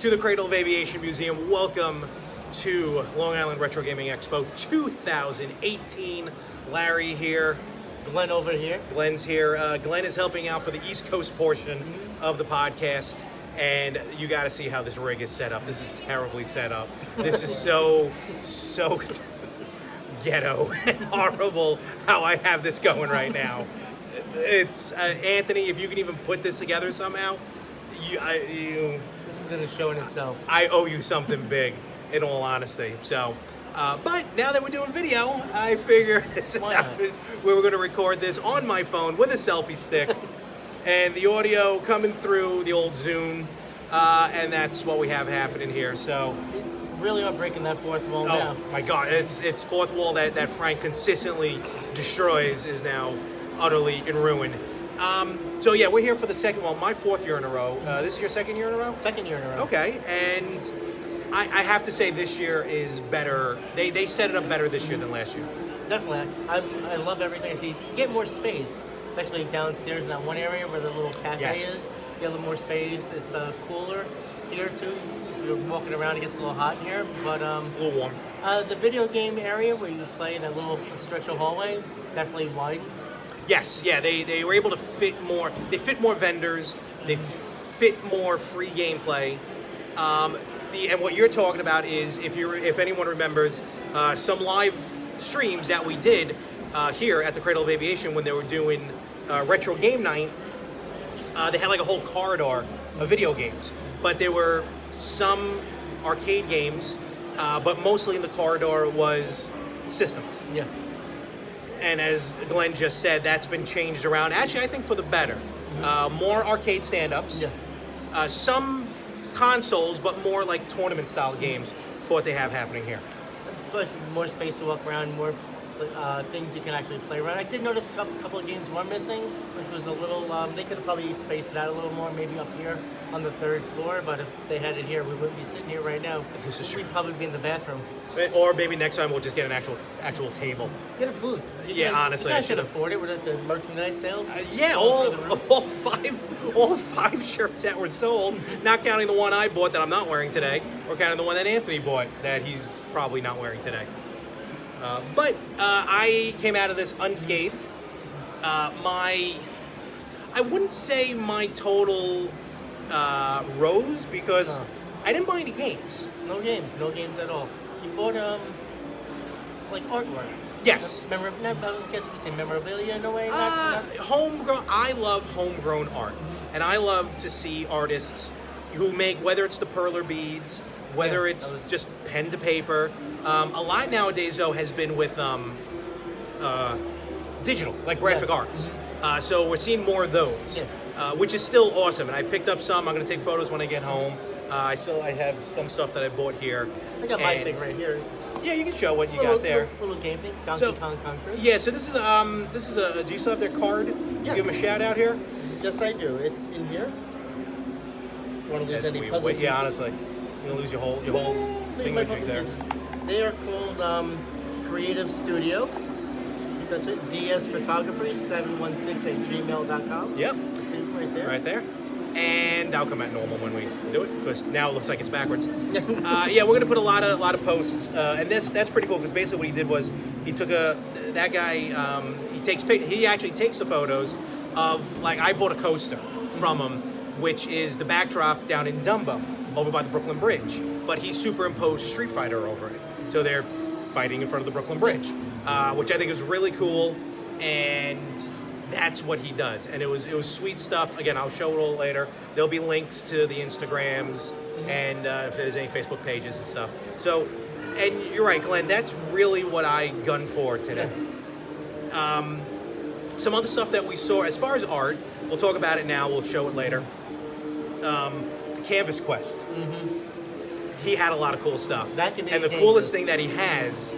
to the Cradle of Aviation Museum. Welcome to Long Island Retro Gaming Expo 2018. Larry here. Glen over here. Glen's here. Glen is helping out for the East Coast portion of the podcast. And you got to see how this rig is set up. This is terribly set up. This is so ghetto and horrible how I have this going right now. It's Anthony, if you can even put this together somehow, this is in a show in itself. I owe you something big, in all honesty. So, but now that we're doing video, I figure this is how we were going to record this on my phone with a selfie stick, and the audio coming through the old Zoom, and that's what we have happening here. So. Really are breaking that fourth wall now. Oh my God, it's fourth wall that Frank consistently destroys is now utterly in ruin. So yeah, we're here for the second, my fourth year in a row. This is your second year in a row? Second year in a row. Okay, and I have to say this year is better. They set it up better this year than last year. Definitely. I love everything I see. You get more space, especially downstairs in that one area where the little cafe is. You get a little more space. It's cooler here too. If you're walking around, it gets a little hot in here, but a little warm. The video game area where you play in that little stretch of hallway definitely widened. Yes, yeah, they were able to fit more. They fit more vendors. They fit more free gameplay. And what you're talking about is, if anyone remembers, some live streams that we did here at the Cradle of Aviation when they were doing retro game night. They had like a whole corridor of video games, but there were some arcade games, but mostly in the corridor was systems. Yeah. And as Glenn just said, that's been changed around. Actually, I think for the better. More arcade stand-ups. Yeah. Some consoles, but more like tournament-style games for what they have happening here. But more space to walk around, more things you can actually play around. I did notice a couple of games were missing, which was a little, they could have probably spaced it out a little more, maybe up here on the third floor, but if they had it here, we wouldn't be sitting here right now. This is true. We'd probably be in the bathroom. Or maybe next time we'll just get an actual table. Get a booth. Honestly, you guys should afford it with the merchandise sales. All five shirts that were sold, not counting the one I bought that I'm not wearing today, or counting the one that Anthony bought that he's probably not wearing today. But I came out of this unscathed. I wouldn't say my total rose because I didn't buy any games. No games at all. You bought like artwork. Yes. I guess we say memorabilia in a way. Homegrown. I love homegrown art, and I love to see artists who make, whether it's the perler beads, whether it's just pen to paper. A lot nowadays, though, has been with digital, like graphic arts. So we're seeing more of those, which is still awesome. And I picked up some. I'm going to take photos when I get home. I have some stuff that I bought here. I got my thing right here. Yeah, you can show what you got there. Little game thing, Donkey Kong Country. Yeah, so this is a. Do you still have their card? Yes. Give them a shout out here. Yes, I do. It's in here. Want to lose any puzzle pieces? Yeah, honestly, you're gonna lose your whole thingamajig there. They are called Creative Studio. That's it. DS Photography 716@gmail.com. Yep. See it right there. Right there. And I'll come at normal when we do it because now it looks like it's backwards. Yeah, we're gonna put a lot of posts, and that's pretty cool because basically what he did was he took that guy. He actually takes the photos of, like, I bought a coaster from him, which is the backdrop down in Dumbo over by the Brooklyn Bridge, but he superimposed Street Fighter over it, so they're fighting in front of the Brooklyn Bridge, which I think is really cool, and that's what he does, and it was sweet stuff. Again, I'll show it all later. There'll be links to the Instagrams and if there's any Facebook pages and stuff. So, and you're right, Glenn, that's really what I gunned for today. Some other stuff that we saw as far as art, we'll talk about it now, we'll show it later. The Canvas Quest. He had a lot of cool stuff. And the coolest thing that he has,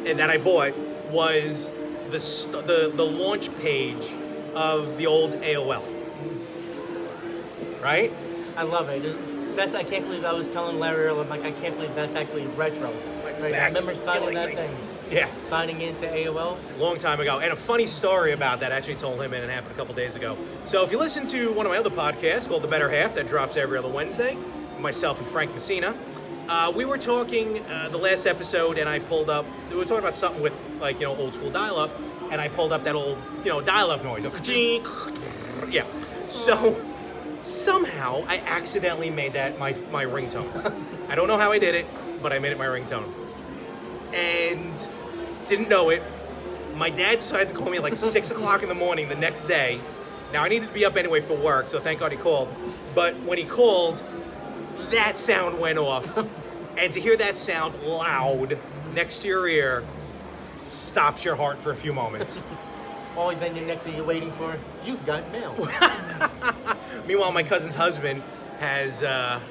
and that I bought, was the launch page of the old AOL. Right? I love it. I can't believe I was telling Larry earlier, I'm like, I can't believe that's actually retro. Right? I remember signing that thing. Yeah. Signing into AOL. Long time ago. And a funny story about that, I actually told him, and it happened a couple days ago. So if you listen to one of my other podcasts called The Better Half, that drops every other Wednesday, myself and Frank Messina. We were talking the last episode, and I pulled up. We were talking about something with old school dial-up, and I pulled up that old dial-up noise. Yeah. So somehow I accidentally made that my ringtone. I don't know how I did it, but I made it my ringtone, and didn't know it. My dad decided to call me at like 6 o'clock in the morning the next day. Now, I needed to be up anyway for work, so thank God he called. But when he called, that sound went off. And to hear that sound loud next to your ear stops your heart for a few moments. Oh, then the next thing you're waiting for, you've got mail. Meanwhile, my cousin's husband has the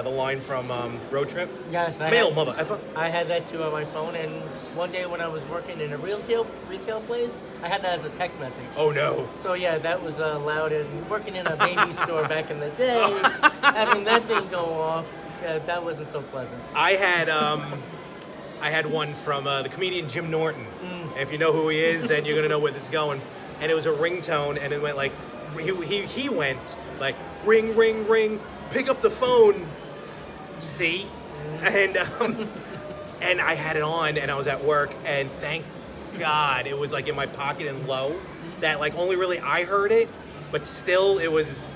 line from Road Trip. Yes, Mail, mother effer. I had that too on my phone, and one day when I was working in a retail place, I had that as a text message. Oh no. So yeah, that was loud, and working in a baby store back in the day, having that thing go off, that wasn't so pleasant. I had one from the comedian Jim Norton. If you know who he is, then you're gonna know where this is going. And it was a ringtone, and it went like he went like ring, ring, ring. Pick up the phone. See, and I had it on, and I was at work, and thank God it was like in my pocket and low, that like only really I heard it, but still it was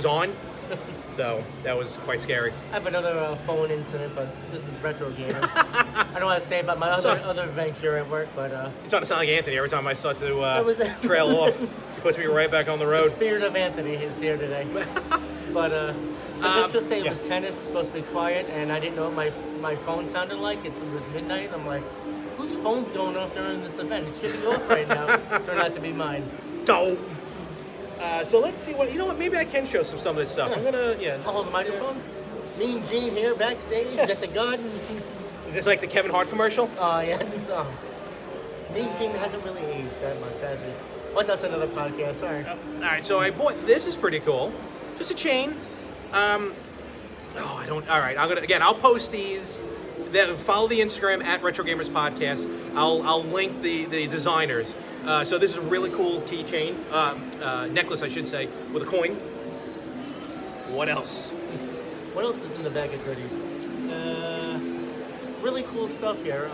on. So that was quite scary. I have another phone incident, but this is retro gaming. I don't want to say about my other venture at work, but It's starting to sound like Anthony every time I start to trail off. He puts me right back on the road. The spirit of Anthony is here today. But let's just say it was tennis, it's supposed to be quiet, and I didn't know what my phone sounded like. It was midnight. I'm like, whose phone's going off during this event? It should be off right now. Turned out to be mine. Don't. So let's see what maybe I can show some of this stuff. Yeah. I'm gonna I'll hold the microphone. Mean Gene here backstage at the garden. Is this like the Kevin Hart commercial? Oh yeah. Mean Gene hasn't really aged that much, has he? But that's another podcast. Sorry. All right. So I bought this. Is pretty cool. Just a chain. I don't. All right. I'll post these. Follow the Instagram at Retro Gamers Podcast. I'll link the designers. So this is a really cool keychain, necklace, I should say, with a coin. What else? What else is in the bag of goodies? Really cool stuff here.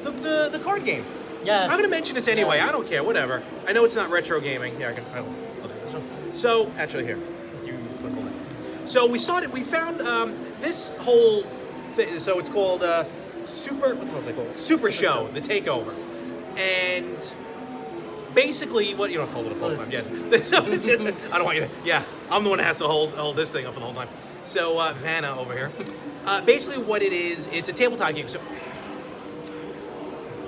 The card game. Yes. I'm gonna mention this anyway. Yes. I don't care. Whatever. I know it's not retro gaming. Yeah, I'll do this one. So actually, here, you put hold that. So we found this whole thing. So it's called Super. What the hell is it called? Super Show, the Takeover, and basically what you don't hold it up the whole time. Yeah. So I don't want you to. Yeah, I'm the one that has to hold this thing up for the whole time. So Vanna over here. Basically, what it is, it's a tabletop game. So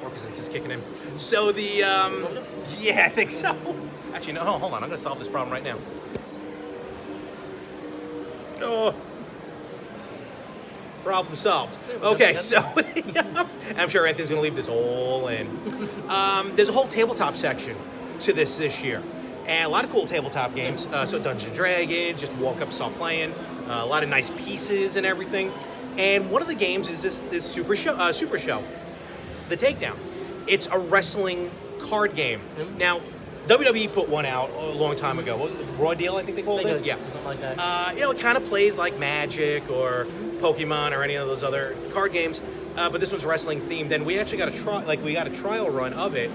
Parkinson's is kicking in. So the yeah, I think so. Actually, no. Hold on. I'm gonna solve this problem right now. Oh. Problem solved. Okay, so I'm sure Anthony's gonna leave this all in. There's a whole tabletop section to this year, and a lot of cool tabletop games. So Dungeons and Dragons, just walk up, start playing. A lot of nice pieces and everything. And one of the games is this Super Show, the Takedown. It's a wrestling card game. Now, WWE put one out a long time ago. What was it? Raw Deal, I think they called it. Yeah, something like that. It kind of plays like Magic or Pokemon or any of those other card games, but this one's wrestling themed. And we actually got a trial run of it.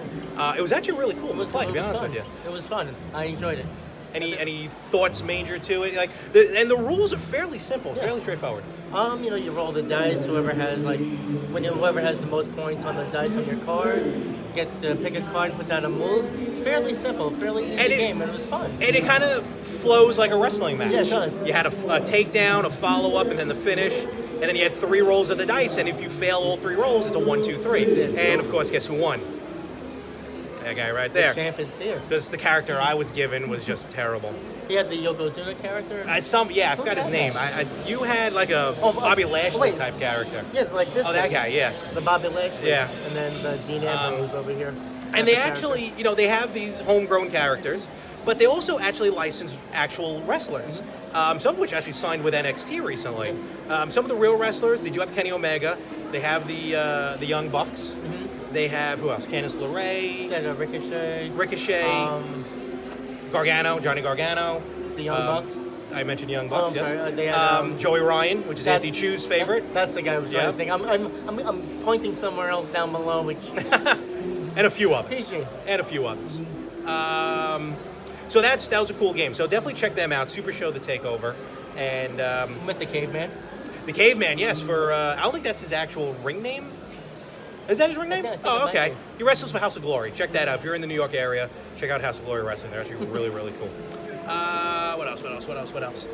It was actually really cool. It was fun, to be honest with you. It was fun. I enjoyed it. Any thoughts major to it? And the rules are fairly simple, fairly straightforward. You roll the dice. Whoever has the most points on the dice on your card gets to pick a card and put down a move. It's fairly simple, fairly easy game, and it was fun. And it kind of flows like a wrestling match. Yeah, it does. You had a takedown, a follow-up, and then the finish. And then you had 3 rolls of the dice, and if you fail all 3 rolls, it's a 1, 2, 3. And of course, guess who won? That guy right there. The champ is here. Because the character I was given was just terrible. He had the Yokozuna character? I forgot his name. You had like a Bobby Lashley type character. Yeah, like this. Oh, that guy, yeah. The Bobby Lashley. Yeah. And then the Dean Ambrose over here. And they actually, they have these homegrown characters, but they also actually license actual wrestlers. Some of which actually signed with NXT recently. Some of the real wrestlers, they do have Kenny Omega. They have the Young Bucks. Mm-hmm. They have, who else? Candice LeRae. They have Ricochet. Gargano, Johnny Gargano. The Young Bucks. I mentioned Young Bucks. I'm Yes. sorry, they had, Joey Ryan, which is that's- Anthony Chu's favorite, That's the guy I was Yeah. trying to think. I'm pointing somewhere else down below, which and a few others. PG. And a few others. So that was a cool game. So definitely check them out. Super Show, The Takeover, and with the caveman. the Caveman. Yes, for I don't think that's his actual ring name. Is that his ring name? I think it Oh, might okay. be. He wrestles for House of Glory. Check that out. If you're in the New York area, check out House of Glory Wrestling. They're actually really, really cool. What else?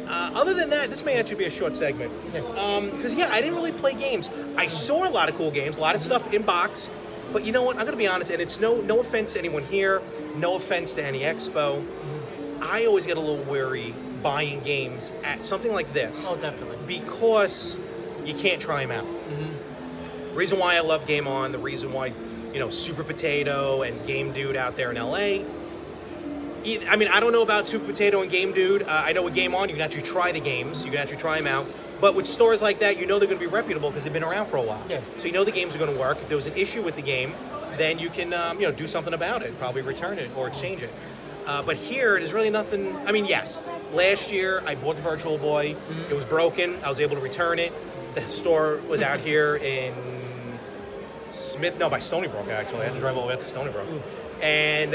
Other than that, this may actually be a short segment. Because, I didn't really play games. I saw a lot of cool games, a lot of stuff in box. But you know what? I'm going to be honest, and it's no offense to anyone here, no offense to any Expo. I always get a little weary buying games at something like this. Oh, definitely. Because you can't try them out. Reason why I love Game On, the reason why, Super Potato and Game Dude out there in LA. I mean, I don't know about Super Potato and Game Dude. I know with Game On, you can actually try the games. You can actually try them out. But with stores like that, they're going to be reputable because they've been around for a while. Yeah. So the games are going to work. If there was an issue with the game, then you can, do something about it. Probably return it or exchange it. But here, there's really nothing. I mean, yes, last year I bought the Virtual Boy. It was broken. I was able to return it. The store was out here in by Stony Brook, actually. I had to drive all the way out to Stony Brook. And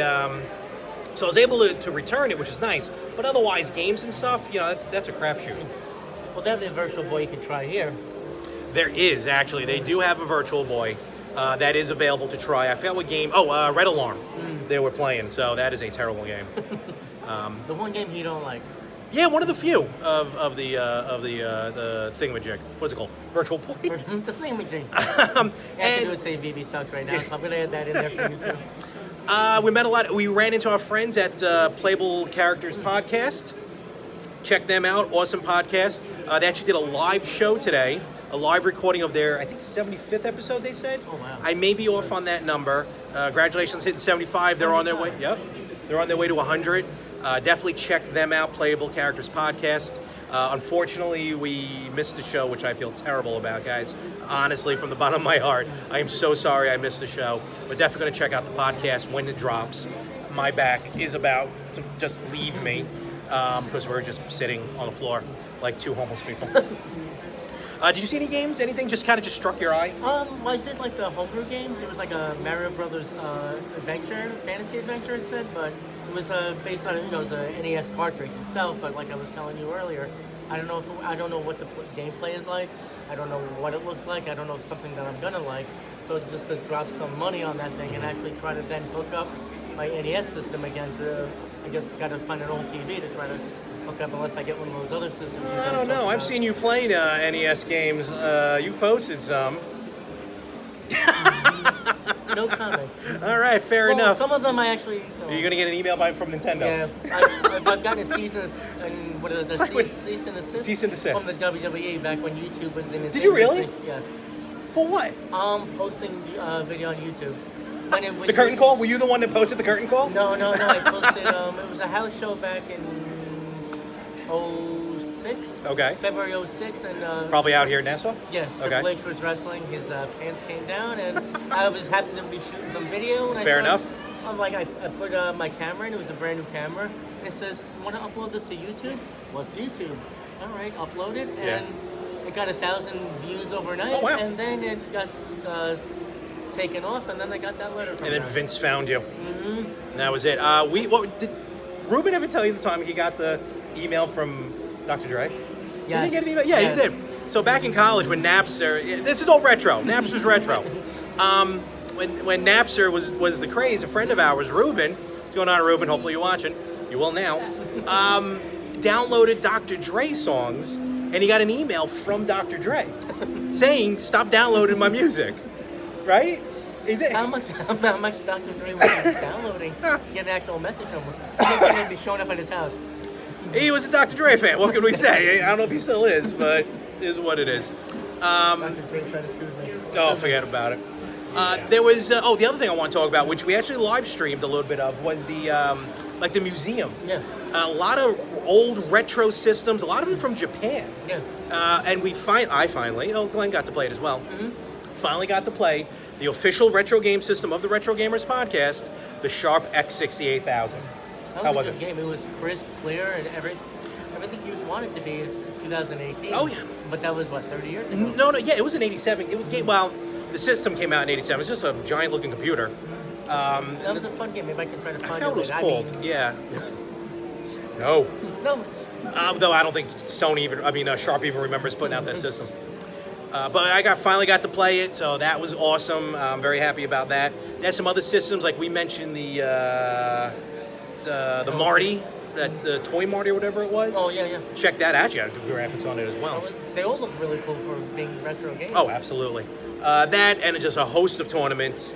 so I was able to return it, which is nice. But otherwise, games and stuff, that's a crapshoot. Well, that's the Virtual Boy you can try here. There is, actually. They do have a Virtual Boy that is available to try. I forgot what game. Oh, Red Alarm. They were playing, so that is a terrible game. The one game you don't like. Yeah, one of the few of the thingamajig. What's it called? Virtual Boy. The thing machine. And Anthony would say VB sucks right now, so I'm going to add that in there for you too. we met a lot. We ran into our friends at Playable Characters Podcast. Check them out. Awesome podcast. They actually did a live show today, a live recording of their, I think, 75th episode, they said. Oh, wow. I may be off on that number. Congratulations, hitting 75. They're on their way. Yep. They're on their way to 100. Definitely check them out, Playable Characters Podcast. Unfortunately, we missed the show, which I feel terrible about, guys. Honestly, from the bottom of my heart, I am so sorry I missed the show. But definitely going to check out the podcast when it drops. My back is about to just leave me because we're just sitting on the floor like two homeless people. Did you see any games? Anything just kind of just struck your eye? Well, I did like the homebrew games. It was like a Mario Brothers fantasy adventure, it said, but it was based on, it was a NES cartridge itself. But like I was telling you earlier, I don't know what the gameplay is like. I don't know what it looks like. I don't know if it's something that I'm gonna like. So just to drop some money on that thing and actually try to then hook up my NES system again I guess got to find an old TV to try to hook up unless I get one of those other systems. I don't know. I've seen you play NES games. You've posted some. No comment. All right, fair enough. Some of them I actually. Are you going to get an email from Nintendo? Yeah, I've gotten a cease and cease and desist. Cease and desist. From the WWE back when YouTube was in its Did you really? Yes. For what? Posting video on YouTube. The curtain call? Were you the one that posted the curtain call? No. I posted. It was a house show back in 06. Okay. February 06, and probably out here in Nassau. Yeah. Okay. Triple H was wrestling. His pants came down, and I was happened to be shooting some video. And Fair enough. I'm like, I put my camera in. It was a brand new camera. And it said, "Want to upload this to YouTube?" What's YouTube? All right, upload it, and it got 1,000 views overnight. Oh, wow. And then it got taken off, and then I got that letter from And then her. Vince found you. Mm-hmm. And that was it. Did Ruben ever tell you the time he got the email from Dr. Dre? Yes. Did he get an email? Yeah, Yes. he did. So back in college when Napster, this is all retro. Napster's retro. When Napster was the craze, a friend of ours, Ruben, what's going on, Ruben? Hopefully you're watching. You will now. Downloaded Dr. Dre songs, and he got an email from Dr. Dre saying, "Stop downloading my music." Right? He did. How much Dr. Dre was downloading? Get an actual message from him. He's going to be showing up at his house. He was a Dr. Dre fan. What can we say? I don't know if he still is, but it is what it is. Dr. Dre tried to sue me. Oh, forget about it. There was the other thing I want to talk about, which we actually live streamed a little bit of, was the museum. Yeah. A lot of old retro systems, a lot of them from Japan. Yeah. And I finally, Glen got to play it as well. Mm-hmm. Finally got to play the official retro game system of the Retro Gamers podcast, the Sharp X68000. That was a good game. It was crisp, clear, and everything you want it to be 2018. Oh, yeah. But that was, what, 30 years ago? No, yeah, it was in '87. Well, the system came out in '87. It's just a giant-looking computer. That was a fun game. Maybe I can try to I find forgot what it was later. called. Yeah. No. No. Though I don't think Sharp even remembers putting out that system. But I finally got to play it, so that was awesome. I'm very happy about that. There's some other systems, like we mentioned the Marty, the toy Marty or whatever it was. Oh, yeah. Check that. Actually, had good graphics on it as well. They all look really cool for being retro games. Oh, absolutely. That and just a host of tournaments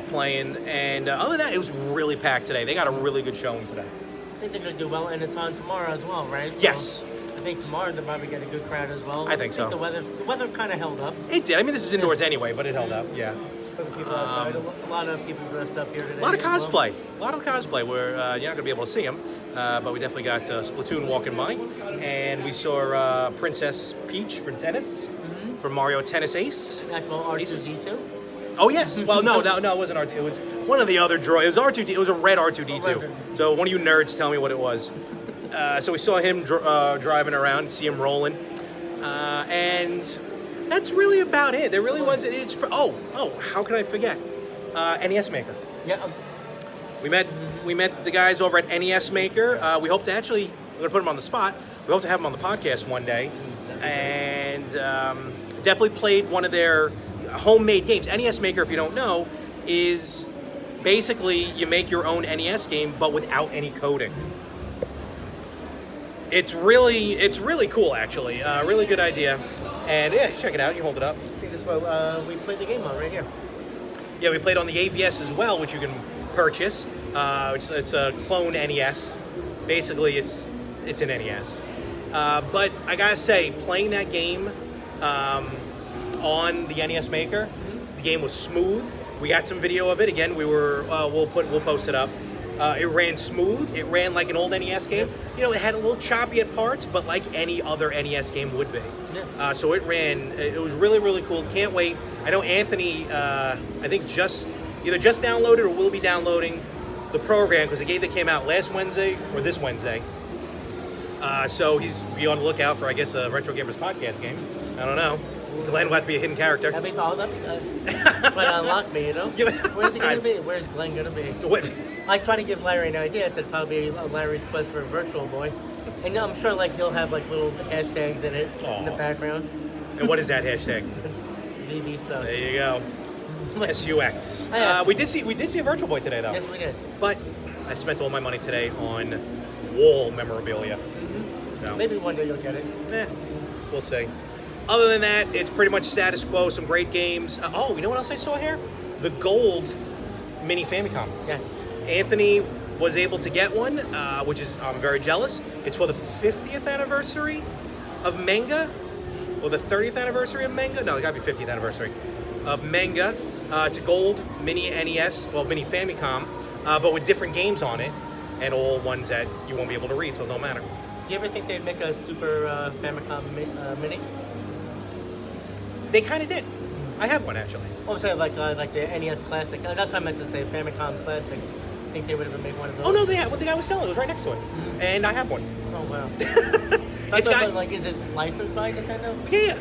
playing. And other than that, it was really packed today. They got a really good showing today. I think they're going to do well, and it's on tomorrow as well, right? Yes. So I think tomorrow they'll probably get a good crowd as well. I think so. The weather kind of held up. It did. I mean, this is indoors anyway, but it held up. Yeah. For the people outside, a lot of people dressed up here today. A lot of as well. cosplay. A lot of cosplay. Where you're not going to be able to see them, but we definitely got Splatoon walking by, and we saw Princess Peach from tennis, from Mario Tennis Ace. Actual R2D2. Oh yes. Well, no, it wasn't R2. It was one of the other droids. It was R2D. It was a red R2D2. So one of you nerds tell me what it was. So we saw him driving around, see him rolling, and that's really about it. There really was. How could I forget? NES Maker. Yeah. We met the guys over at NES Maker. We hope to we're gonna put them on the spot. We hope to have them on the podcast one day, and definitely played one of their homemade games. NES Maker, if you don't know, is basically you make your own NES game, but without any coding. It's really cool, actually. Really good idea. And yeah, check it out. You hold it up. I think that's what we played the game on right here. Yeah, we played on the AVS as well, which you can purchase. It's a clone NES. Basically, it's an NES. But I gotta say, playing that game on the NES Maker, the game was smooth. We got some video of it. Again, we'll post it up. It ran smooth. It ran like an old NES game. You know, it had a little choppy at parts, but like any other NES game would be. Yeah. So it ran. It was really, really cool. Can't wait. I know Anthony, I think either just downloaded or will be downloading the program because the game that came out last Wednesday or this Wednesday. So be on the lookout for, I guess, a Retro Gamers podcast game. I don't know. Glen will have to be a hidden character. That'd be unlock me, you know? Where's it going to be? Where's Glen going to be? What? I try to give Larry an idea. I said probably Larry's quest for a virtual boy. And I'm sure like he'll have like little hashtags in it in the background. And what is that hashtag? VB sucks. There you go. SUX. We did see a Virtual Boy today, though. Yes, we did. But I spent all my money today on wall memorabilia. So. Maybe one day you'll get it. We'll see. Other than that, it's pretty much status quo. Some great games. You know what else I saw here? The gold mini Famicom. Yes. Anthony was able to get one, which is I'm very jealous. It's for the 50th anniversary of Manga, or the 30th anniversary of Manga. No, it got to be 50th anniversary of Manga. It's a gold mini NES, mini Famicom, but with different games on it, and all ones that you won't be able to read, so it don't matter. Do you ever think they'd make a Super Famicom Mini? They kind of did. I have one actually. Oh, sorry, like the NES Classic. That's what I meant to say, Famicom Classic. I think they would have made one of those. Oh no, they had. What the guy was selling, it was right next to it, and I have one. Oh wow. It's got like, is it licensed by Nintendo? Yeah.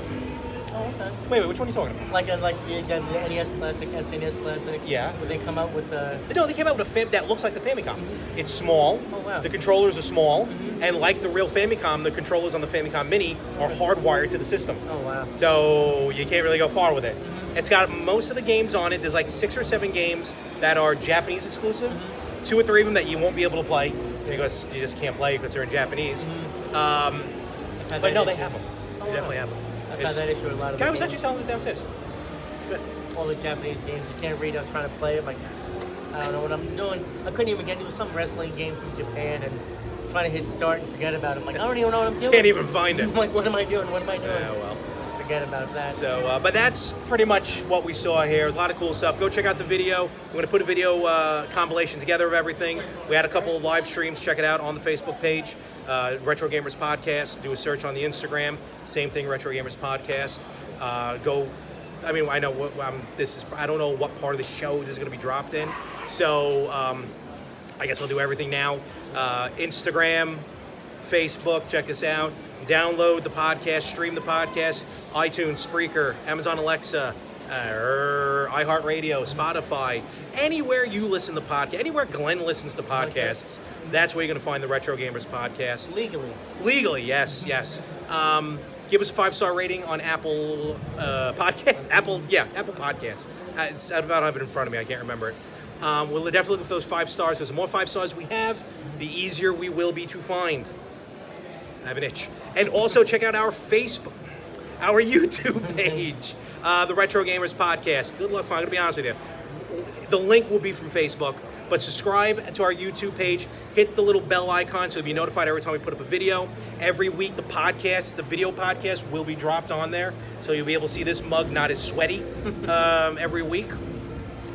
Oh okay. Wait, which one are you talking about? Like the NES Classic, SNES Classic. Yeah. Would they come out with the? No, they came out with a that looks like the Famicom. It's small. Oh wow. The controllers are small, and like the real Famicom, the controllers on the Famicom Mini are hardwired to the system. Oh wow. So you can't really go far with it. It's got most of the games on it. There's like 6 or 7 games that are Japanese exclusive. 2 or 3 of them that you won't be able to play because you just can't play because they're in Japanese. But no, they have them. They definitely have them. I've had that issue with a lot of guy was actually selling it downstairs. All the Japanese games you can't read. I was trying to play it. Like, I don't know what I'm doing. I couldn't even get into some wrestling game from Japan and trying to hit start and forget about it. I'm like, I don't even know what I'm doing. Can't even find it. I'm like, what am I doing? What am I doing? Yeah, well. Forget about that. So, but that's pretty much what we saw here. A lot of cool stuff. Go check out the video. We're going to put a video compilation together of everything. We had a couple of live streams. Check it out on the Facebook page. Retro Gamers Podcast. Do a search on the Instagram. Same thing, Retro Gamers Podcast. I mean, I know what I don't know what part of the show this is going to be dropped in. So, I guess I'll do everything now. Instagram, Facebook. Check us out. Download the podcast, stream the podcast, iTunes, Spreaker, Amazon Alexa, iHeartRadio, Spotify, anywhere you listen to podcasts, anywhere Glenn listens to podcasts, that's where you're going to find the Retro Gamers podcast. Legally, yes. Give us a 5-star rating on Apple Podcast. Apple Podcasts. I don't have it in front of me. I can't remember it. We'll definitely look for those 5 stars, because the more 5 stars we have, the easier we will be to find. I have an itch. And also check out our YouTube page, the Retro Gamers Podcast. Good luck, I'm going to be honest with you. The link will be from Facebook, but subscribe to our YouTube page. Hit the little bell icon so you'll be notified every time we put up a video. Every week, the video podcast will be dropped on there, so you'll be able to see this mug not as sweaty every week.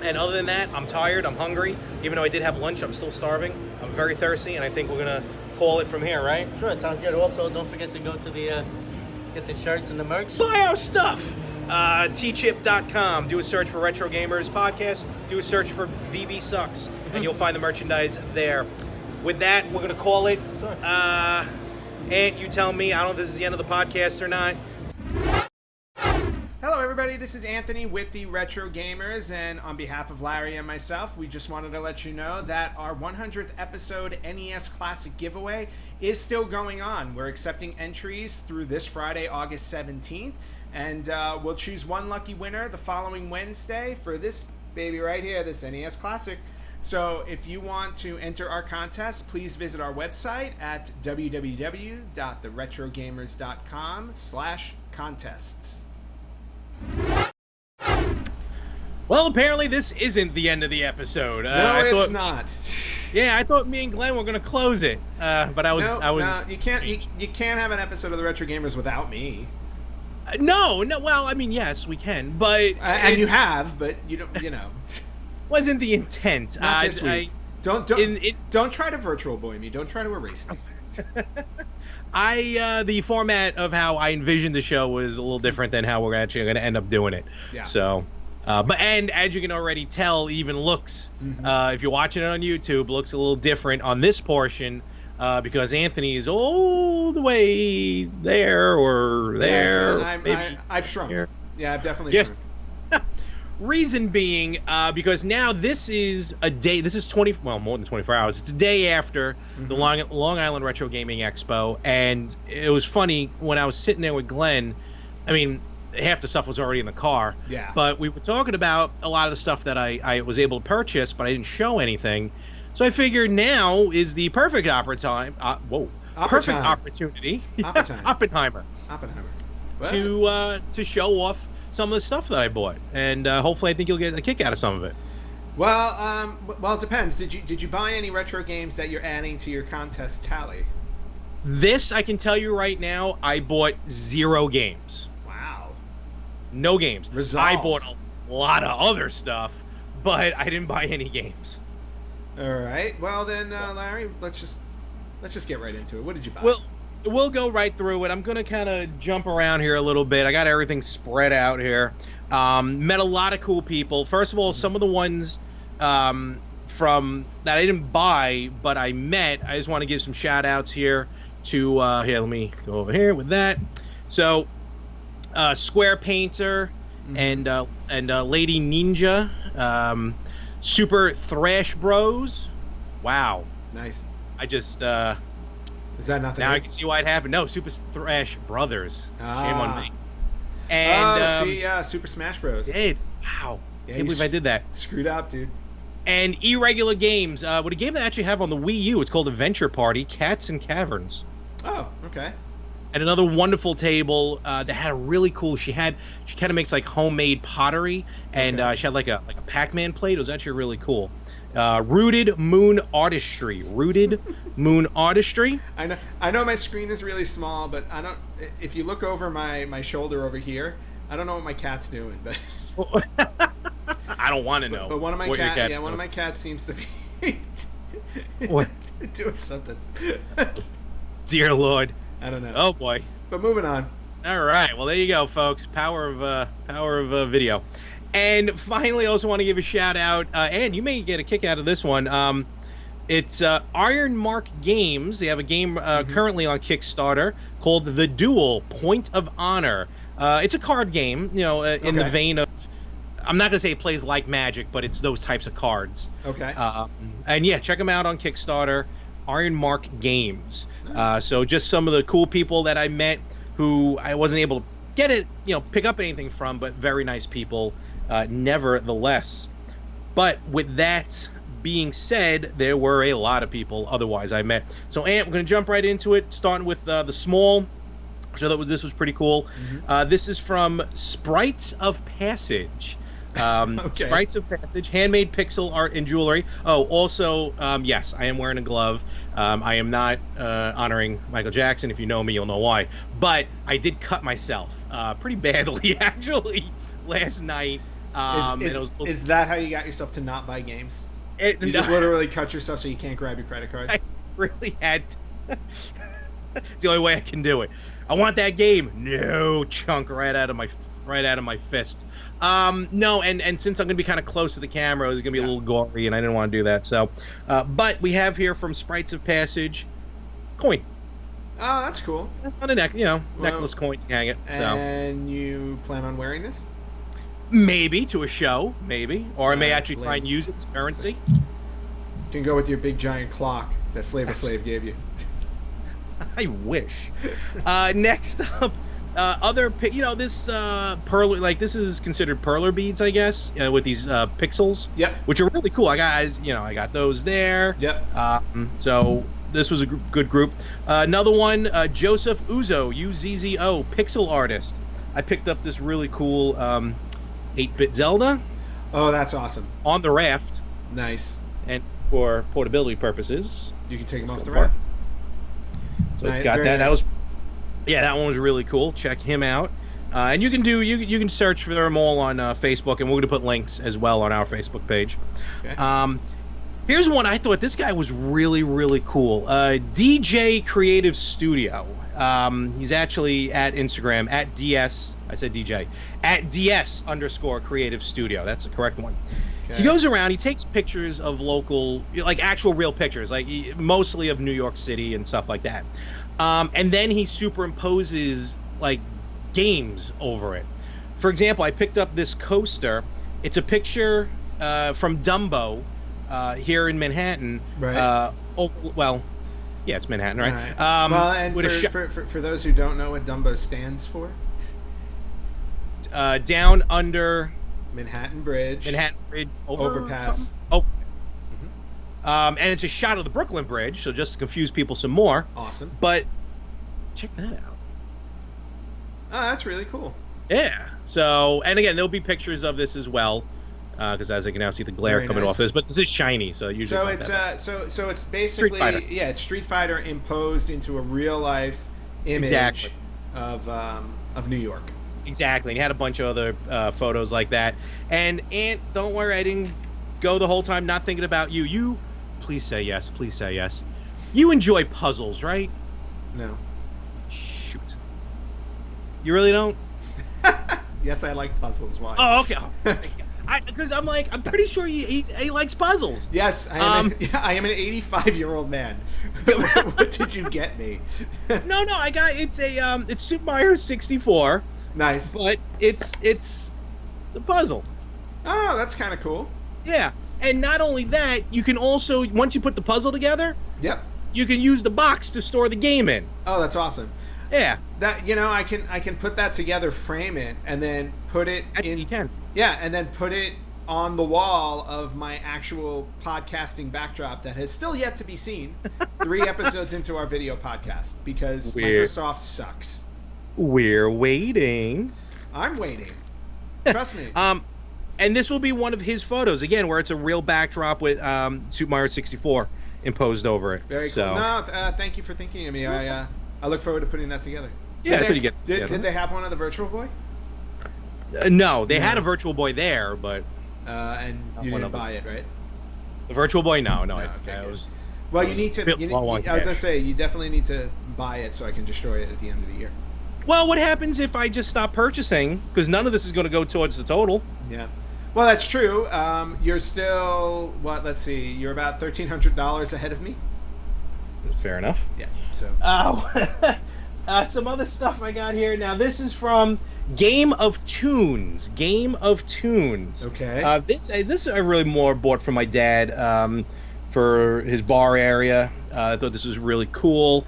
And other than that, I'm tired, I'm hungry. Even though I did have lunch, I'm still starving. I'm very thirsty, and I think we're going to call it from here, right? Sure, it sounds good. Also, don't forget to go to the get the shirts and the merch. Buy our stuff! tchip.com. Do a search for Retro Gamers Podcast. Do a search for VB Sucks, and you'll find the merchandise there. With that, we're going to call it. Sure. Ant, you tell me. I don't know if this is the end of the podcast or not. Hello everybody, this is Anthony with the Retro Gamers, and on behalf of Larry and myself, we just wanted to let you know that our 100th episode NES Classic giveaway is still going on. We're accepting entries through this Friday, August 17th, and we'll choose one lucky winner the following Wednesday for this baby right here, this NES Classic. So if you want to enter our contest, please visit our website at www.theretrogamers.com/contests. Well, apparently this isn't the end of the episode. It's not. Yeah, I thought me and Glenn were going to close it, but I was. You can't have an episode of the Retro Gamers without me. No. Well, I mean, yes, we can, but and you have, but you don't. You know, wasn't the intent. Not this week. Don't try to virtual boy me. Don't try to erase me. The format of how I envisioned the show was a little different than how we're actually going to end up doing it. Yeah. So, and as you can already tell, even looks, if you're watching it on YouTube, looks a little different on this portion because Anthony is all the way there or there. Yes, I've shrunk. Here. Yeah, I've definitely shrunk. Reason being, because now this is a day, more than 24 hours. It's a day after the Long Island Retro Gaming Expo, and it was funny when I was sitting there with Glenn. I mean, half the stuff was already in the car. Yeah. But we were talking about a lot of the stuff that I was able to purchase, but I didn't show anything. So I figured now is the perfect opportunity. Oppenheimer. To show off some of the stuff that I bought, and hopefully I think you'll get a kick out of some of it. Well, it depends. Did you buy any retro games that you're adding to your contest tally? This, I can tell you right now, I bought 0 games. Wow. No games. Resolve. I bought a lot of other stuff, but I didn't buy any games. All right. Well then, Larry, let's just get right into it. What did you buy? Well, we'll go right through it. I'm going to kind of jump around here a little bit. I got everything spread out here. Met a lot of cool people. First of all, some of the ones from that I didn't buy, but I met. I just want to give some shout outs here to here, let me go over here with that. So Square Painter and Lady Ninja, Super Thrash Bros. Wow. Nice. I just is that nothing? Now I can see why it happened. No, Super Thrash Brothers. Shame on me. And Super Smash Bros. Dude, wow. Yeah, can't believe I did that. Screwed up, dude. And Irregular Games. With a game that I actually have on the Wii U. It's called Adventure Party, Cats and Caverns. Oh, okay. And another wonderful table that had a really cool. She kind of makes like homemade pottery, and she had like a Pac-Man plate. It was actually really cool. Rooted Moon Artistry. I know my screen is really small, but I don't. If you look over my shoulder over here, I don't know what my cat's doing, but I don't want to know. But one of my cats seems to be doing something. Dear Lord. I don't know. Oh boy. But moving on. All right. Well, there you go, folks. Power of video. And finally, I also want to give a shout out, and you may get a kick out of this one. It's Iron Mark Games. They have a game currently on Kickstarter called The Duel: Point of Honor. It's a card game, in the vein of. I'm not gonna say it plays like Magic, but it's those types of cards. Okay. And yeah, check them out on Kickstarter. Iron Mark Games. So just some of the cool people that I met who I wasn't able to get it, pick up anything from, but very nice people, nevertheless. But with that being said, there were a lot of people otherwise I met. So, Ant, we're going to jump right into it, starting with the small. So this was pretty cool. This is from Sprites of Passage. Sprites of Passage, handmade pixel art and jewelry. Oh, also, yes, I am wearing a glove. I am not honoring Michael Jackson. If you know me, you'll know why. But I did cut myself pretty badly, actually, last night. Is that how you got yourself to not buy games? You just literally cut yourself so you can't grab your credit card? I really had to. It's the only way I can do it. I want that game. No, chunk right out of my fist. No, and since I'm going to be kind of close to the camera, it's going to be a little gory, and I didn't want to do that. So, but we have here from Sprites of Passage, coin. Oh, that's cool. On a necklace coin, you hang it. And you plan on wearing this? Maybe to a show, maybe, or I may actually try and use it as currency. You can go with your big giant clock that Flavor Flav gave you. I wish. Next up, this perler, this is considered perler beads, I guess, with these pixels. Yep. Which are really cool. I got those there. Yep. So this was a good group. Another one, Joseph Uzo, UZZO, pixel artist. I picked up this really cool 8-bit Zelda. Oh, that's awesome. On the raft. Nice. And for portability purposes, you can take them off the raft. So got that. Nice. That one was really cool. Check him out. And you can search for them all on Facebook, and we're going to put links as well on our Facebook page. Okay. Here's one I thought this guy was really, really cool. DJ Creative Studio. He's actually at Instagram at DS. I said DJ at DS_Creative Studio. That's the correct one. Okay. He goes around. He takes pictures of local, actual real pictures, mostly of New York City and stuff like that. And then he superimposes games over it. For example, I picked up this coaster. It's a picture from Dumbo here in Manhattan. Right. Yeah, it's Manhattan, right? And for those who don't know what Dumbo stands for, down under Manhattan Bridge overpass. And it's a shot of the Brooklyn Bridge, so just to confuse people some more. Awesome. But check that out. Oh, that's really cool. Yeah. So, and again, there'll be pictures of this as well, because as I can now see the glare coming off this. But this is shiny, so usually. So it's basically it's Street Fighter imposed into a real life image of New York. Exactly. And he had a bunch of other photos like that. And don't worry, I didn't go the whole time not thinking about you. You, please say yes. Please say yes. You enjoy puzzles, right? No. Shoot. You really don't? Yes, I like puzzles. Why? Oh, okay. Because I'm pretty sure he likes puzzles. Yes, I am an 85-year-old man. What did you get me? No, I got it's Super Mario 64. Nice, but it's the puzzle. Oh, that's kind of cool. Yeah, and not only that, you can also once you put the puzzle together. Yep. You can use the box to store the game in. Oh, that's awesome. Yeah. That I can put that together, frame it, and then put it in. You can. Yeah, and then put it on the wall of my actual podcasting backdrop that has still yet to be seen 3 episodes into our video podcast because Microsoft sucks. We're waiting. I'm waiting. Trust me. And this will be one of his photos again, where it's a real backdrop with Super Mario 64 imposed over it. Very cool. No, thank you for thinking of me. I look forward to putting that together. Yeah, I thought you get. Did they have one of the Virtual Boy? No, they had a Virtual Boy there, but and you didn't buy it, right? The Virtual Boy, no. Well, you need to. I was gonna say you definitely need to buy it so I can destroy it at the end of the year. Well, what happens if I just stop purchasing? Because none of this is going to go towards the total. Yeah. Well, that's true. You're still what? Let's see. You're about $1,300 ahead of me. Fair enough. Yeah. So. Oh, some other stuff I got here. Now this is from Game of Tunes. Game of Tunes. Okay. This I really more bought from my dad for his bar area. I thought this was really cool.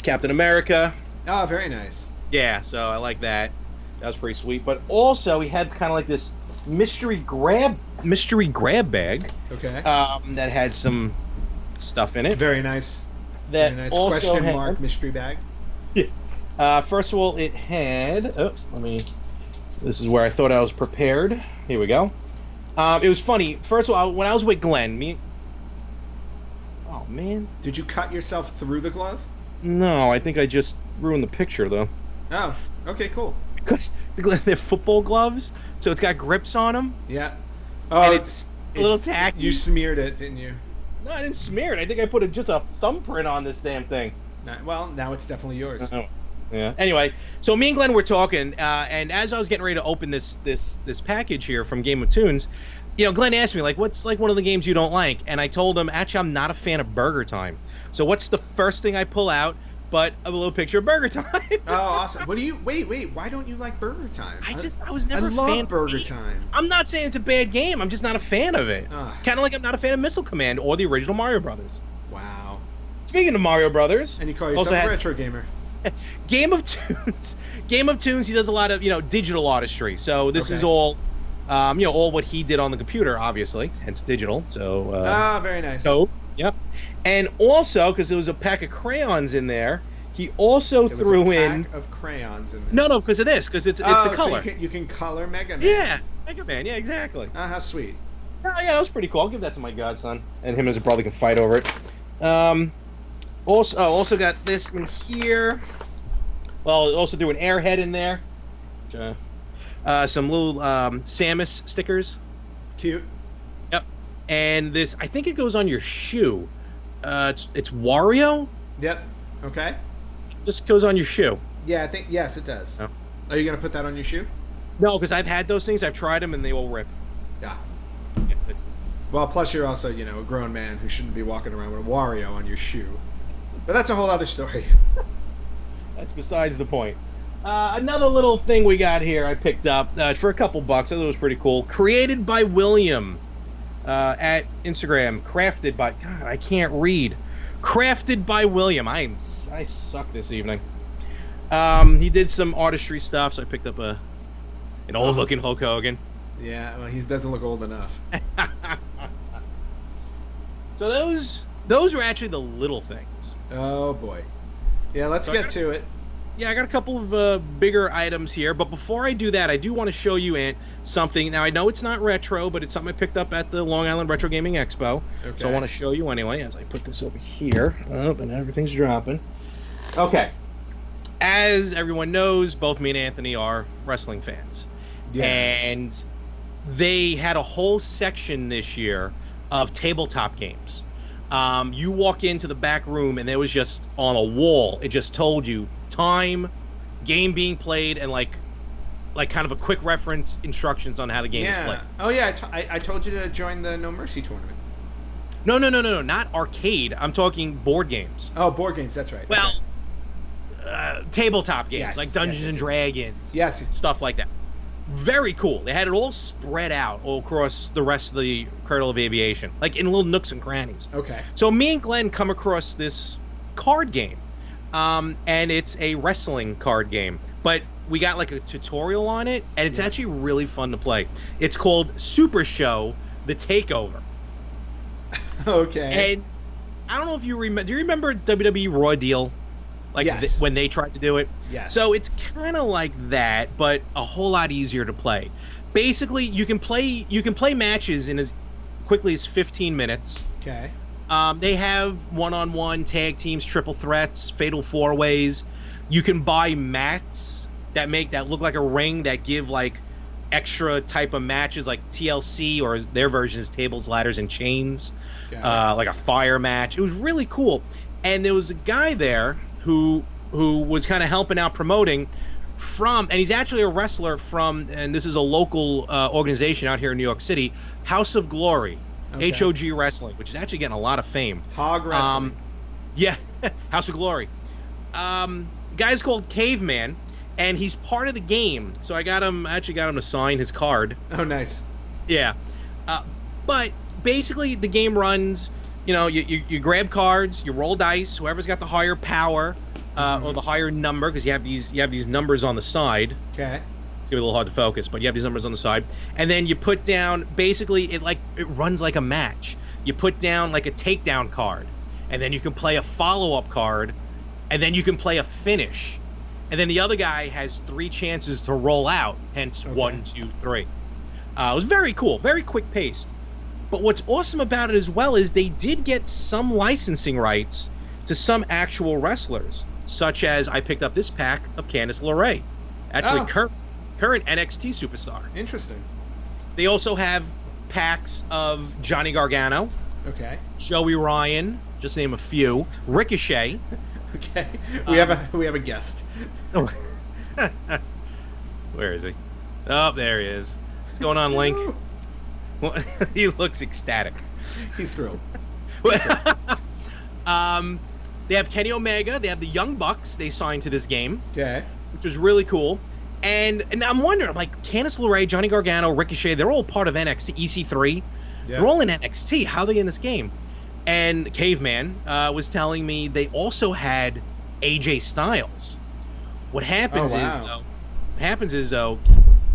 Captain America. Oh, very nice. Yeah, so I like that. That was pretty sweet. But also, he had kind of like this mystery grab bag. Okay. That had some stuff in it. Very nice. That very nice also question had, mark mystery bag. Yeah. First of all, it had. This is where I thought I was prepared. Here we go. It was funny. First of all, when I was with Glen, oh man. Did you cut yourself through the glove? No, I think I just ruined the picture though. Oh, okay, cool. Because they're football gloves, so it's got grips on them. Yeah. And it's a little tacky. You smeared it, didn't you? No, I didn't smear it. I think I put just a thumbprint on this damn thing. Well, now it's definitely yours. Yeah. Anyway, so me and Glenn were talking, and as I was getting ready to open this package here from Game of Tunes, Glenn asked me, like, what's like one of the games you don't like? And I told him, actually, I'm not a fan of Burger Time. So what's the first thing I pull out but a little picture of Burger Time? Oh, awesome. What do you... Wait, why don't you like Burger Time? I was never a fan. I love Burger Time. I'm not saying it's a bad game. I'm just not a fan of it. Kind of like I'm not a fan of Missile Command or the original Mario Brothers. Wow. Speaking of Mario Brothers... And you call yourself a retro gamer. Game of Tunes, he does a lot of, digital artistry. So this is all... all what he did on the computer, obviously, hence digital. So very nice. So, yep. And also, because there was a pack of crayons in there, he also threw in pack of crayons in there. No, because it's a color. So you can color Mega Man. Yeah, Mega Man. Yeah, exactly. How sweet. Oh, yeah, that was pretty cool. I'll give that to my godson, and him and his brother can fight over it. Also got this in here. Well, also threw an Airhead in there. Some little Samus stickers. Cute. Yep. And this, I think it goes on your shoe. It's Wario. Yep. Okay. Just goes on your shoe. Yeah, I think yes, it does. Oh. Are you gonna put that on your shoe? No, because I've had those things. I've tried them and they all rip. Yeah. Well, plus you're also a grown man who shouldn't be walking around with a Wario on your shoe. But that's a whole other story. That's besides the point. Another little thing we got here I picked up for a couple bucks. I thought it was pretty cool. Created by William at Instagram. Crafted by... God, I can't read. Crafted by William. I suck this evening. He did some artistry stuff, so I picked up an old-looking Hulk Hogan. Yeah, well, he doesn't look old enough. So those were actually the little things. Oh, boy. Yeah, let's get to it. Yeah, I got a couple of bigger items here, but before I do that, I do want to show you, Ant, something. Now, I know it's not retro, but it's something I picked up at the Long Island Retro Gaming Expo. Okay. So I want to show you anyway as I put this over here. Oh, and everything's dropping. Okay. As everyone knows, both me and Anthony are wrestling fans. Yes. And they had a whole section this year of tabletop games. You walk into the back room, and there was just on a wall, it just told you time, game being played, and like kind of a quick reference instructions on how the game is played. Oh yeah, I told you to join the No Mercy tournament. No, not arcade. I'm talking board games. Oh, board games. That's right. Well, tabletop games like Dungeons and Dragons. Yes, stuff like that. Very cool. They had it all spread out all across the rest of the Cradle of Aviation, like in little nooks and crannies. Okay. So me and Glenn come across this card game. And it's a wrestling card game, but we got like a tutorial on it, and it's actually really fun to play. It's called Super Show: The Takeover. Okay. And I don't know if you remember. Do you remember WWE Raw Deal? Like when they tried to do it? Yes. So it's kind of like that, but a whole lot easier to play. Basically, you can play matches in as quickly as 15 minutes. Okay. They have one-on-one, tag teams, triple threats, fatal four-ways. You can buy mats that look like a ring that give like extra type of matches, like TLC or their version is tables, ladders, and chains. Like a fire match. It was really cool. And there was a guy there who was kind of helping out promoting, and he's actually a wrestler from, and this is a local organization out here in New York City, House of Glory, Okay. HOG Wrestling, which is actually getting a lot of fame. Hog wrestling. Yeah, House of Glory. Guy's called Caveman, and he's part of the game. So I got him to sign his card. Oh, nice. Yeah. But basically the game runs, you grab cards, you roll dice, whoever's got the higher power or the higher number, because you have these numbers on the side. Okay. It's gonna be a little hard to focus, but you have these numbers on the side, and then you put down, basically it runs like a match. You put down like a takedown card, and then you can play a follow-up card, and then you can play a finish, and then the other guy has 3 chances to roll out, hence 1, 2, 3. It was very cool, very quick paced. But what's awesome about it as well is they did get some licensing rights to some actual wrestlers, such as I picked up this pack of Candice LeRae, actually current NXT superstar. Interesting. They also have packs of Johnny Gargano, Okay. Joey Ryan, just to name a few, Ricochet. Okay. We have a guest. Where is he? Oh, there he is. What's going on, Link? Well, he looks ecstatic. He's thrilled. They have Kenny Omega. They have the Young Bucks. They signed to this game, Okay. which was really cool. And I'm wondering, like, Candice LeRae, Johnny Gargano, Ricochet, they're all part of NXT, EC3. Yeah. They're all in NXT. How are they in this game? And Caveman was telling me they also had AJ Styles. What happens is, though,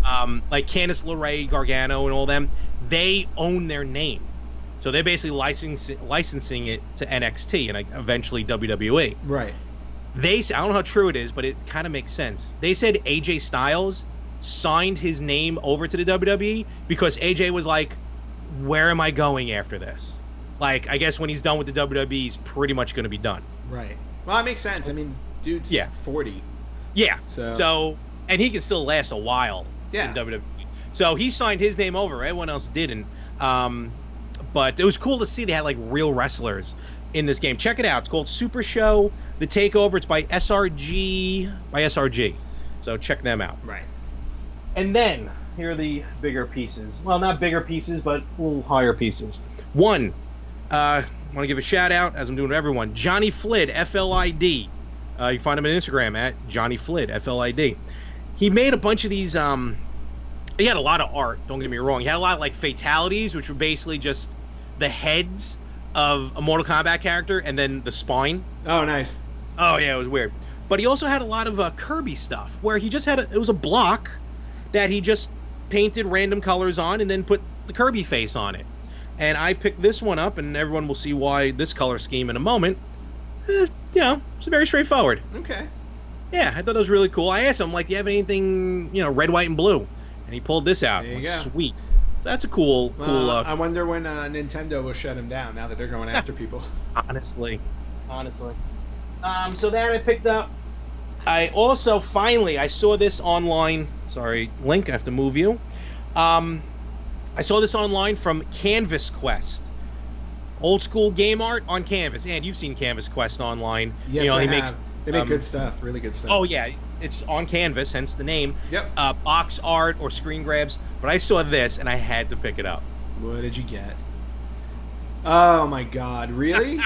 like Candice LeRae, Gargano, and all them, they own their name. So they're basically licensing it to NXT and eventually WWE. Right. I don't know how true it is, but it kind of makes sense. They said AJ Styles signed his name over to the WWE because AJ was like, where am I going after this? Like, I guess when he's done with the WWE, he's pretty much going to be done. Right. Well, that makes sense. I mean, dude's 40. Yeah. So, and he can still last a while in WWE. So he signed his name over. Everyone else didn't. But it was cool to see they had, like, real wrestlers in this game. Check it out. It's called Super Show The Takeover. It's by SRG. So check them out. Right. And then, here are the bigger pieces. Well, not bigger pieces, but a little higher pieces. One, I want to give a shout out, as I'm doing to everyone, Johnny Flid, FLID. You can find him on Instagram at Johnny Flid, FLID. He made a bunch of these, he had a lot of art, don't get me wrong. He had a lot of, like, fatalities, which were basically just the heads of a Mortal Kombat character and then the spine. Oh, nice. Oh, yeah, it was weird. But he also had a lot of Kirby stuff, where he just had it was a block that he just painted random colors on and then put the Kirby face on it. And I picked this one up, and everyone will see why this color scheme in a moment. It's very straightforward. Okay. Yeah, I thought it was really cool. I asked him, like, do you have anything, red, white, and blue? And he pulled this out. There you Like, go. sweet. So that's a cool I wonder when Nintendo will shut him down now that they're going after people. Honestly. So that I picked up. I also I saw this online. Sorry, Link, I have to move you. I saw this online from Canvas Quest. Old school game art on Canvas. And you've seen Canvas Quest online. Yes, I I have. have. They make good stuff, really good stuff. Oh, yeah. It's on Canvas, hence the name. Yep. Box art or screen grabs. But I saw this, and I had to pick it up. What did you get? Oh, my God. Really?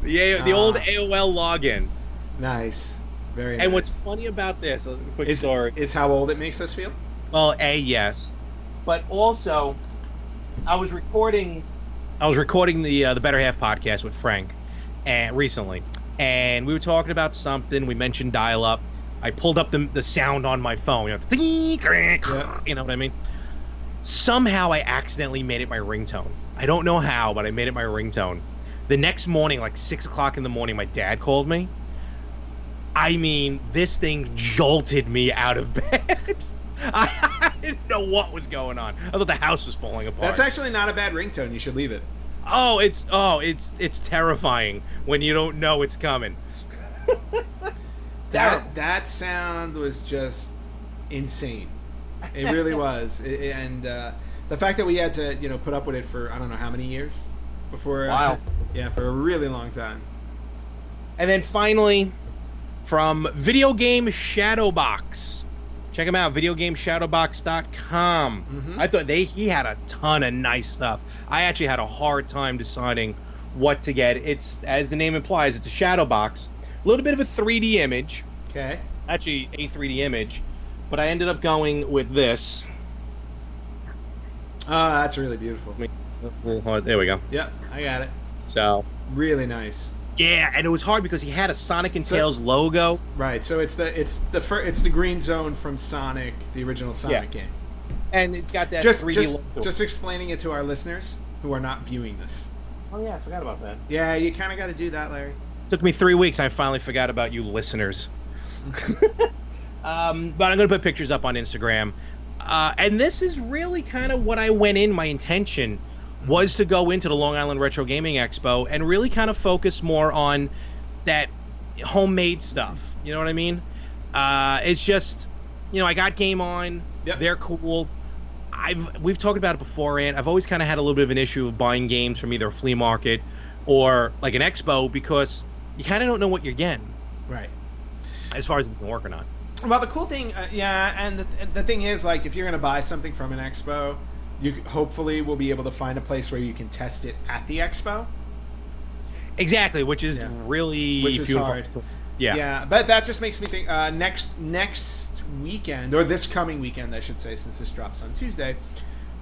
The old AOL login. Nice. Very nice. And what's funny about this, a quick story. Is how old it makes us feel? Well, yes. But also, I was recording the Better Half podcast with Frank recently. And we were talking about something. We mentioned dial-up. I pulled up the sound on my phone. You know what I mean? Somehow I accidentally made it my ringtone. I don't know how, but I made it my ringtone. The next morning, like 6 o'clock in the morning, my dad called me. I mean, this thing jolted me out of bed. I didn't know what was going on. I thought the house was falling apart. That's actually not a bad ringtone. You should leave it. It's terrifying when you don't know it's coming. That sound was just insane. It really was. And the fact that we had to, put up with it for I don't know how many years before. Wow. Yeah, for a really long time. And then finally, from Video Game Shadowbox. Check him out, videogameshadowbox.com. I thought he had a ton of nice stuff. I actually had a hard time deciding what to get. It's, as the name implies, it's a shadow box. A little bit of a 3D image. Okay. Actually, a 3D image. But I ended up going with this. Oh, that's really beautiful. There we go. Yep, I got it. So really nice. Yeah, and it was hard because he had a Sonic and Tails logo. Right. So it's the green zone from Sonic, the original Sonic game. And it's got that 3D logo. Just explaining it to our listeners who are not viewing this. Oh yeah, I forgot about that. Yeah, you kind of got to do that, Larry. It took me 3 weeks. I finally forgot about you listeners. But I'm going to put pictures up on Instagram. And this is really kind of what I went in. My intention was to go into the Long Island Retro Gaming Expo and really kind of focus more on that homemade stuff. You know what I mean? It's just, I got Game On. Yep. They're cool. We've talked about it before, and I've always kind of had a little bit of an issue of buying games from either a flea market or like an expo because you kind of don't know what you're getting. Right. As far as it's going to work or not. Well, the cool thing, and the thing is, like, if you're going to buy something from an expo, you hopefully will be able to find a place where you can test it at the expo. Exactly, which is really beautiful. Hard. Yeah, but that just makes me think next weekend, or this coming weekend, I should say, since this drops on Tuesday,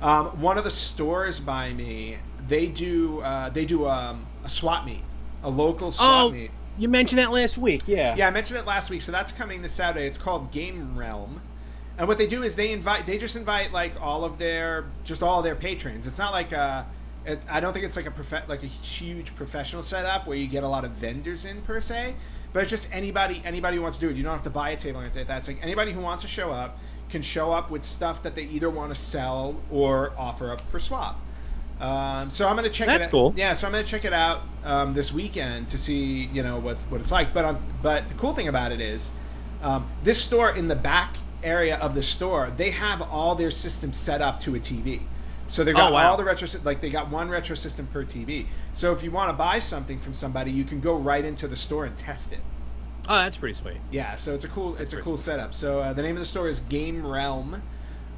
one of the stores by me, they do a swap meet, a local swap meet. You mentioned that last week, yeah. Yeah, I mentioned it last week, so that's coming this Saturday. It's called Game Realm. And what they do is they just invite like all of their patrons. It's not like I don't think it's like a huge professional setup where you get a lot of vendors in per se, but it's just anybody who wants to do it. You don't have to buy a table or anything like that. It's like anybody who wants to show up can show up with stuff that they either want to sell or offer up for swap. So I'm going to check it out. That's cool. Yeah, so I'm going to check it out this weekend to see, what it's like. But the cool thing about it is this store, in the back area of the store, they have all their systems set up to a TV. So they've got all the retro, like they got one retro system per TV. So if you want to buy something from somebody, you can go right into the store and test it. Oh, that's pretty sweet. Yeah, so it's a cool setup. So the name of the store is Game Realm.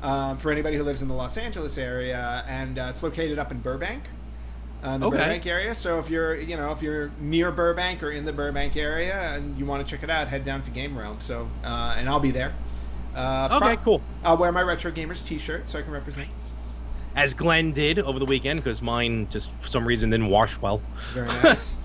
For anybody who lives in the Los Angeles area, and it's located up in Burbank, in the Burbank area. So if you're near Burbank or in the Burbank area and you want to check it out, head down to Game Realm. So and I'll be there. Cool. I'll wear my Retro Gamers T-shirt so I can represent. As Glenn did over the weekend, because mine just for some reason didn't wash well. Very nice.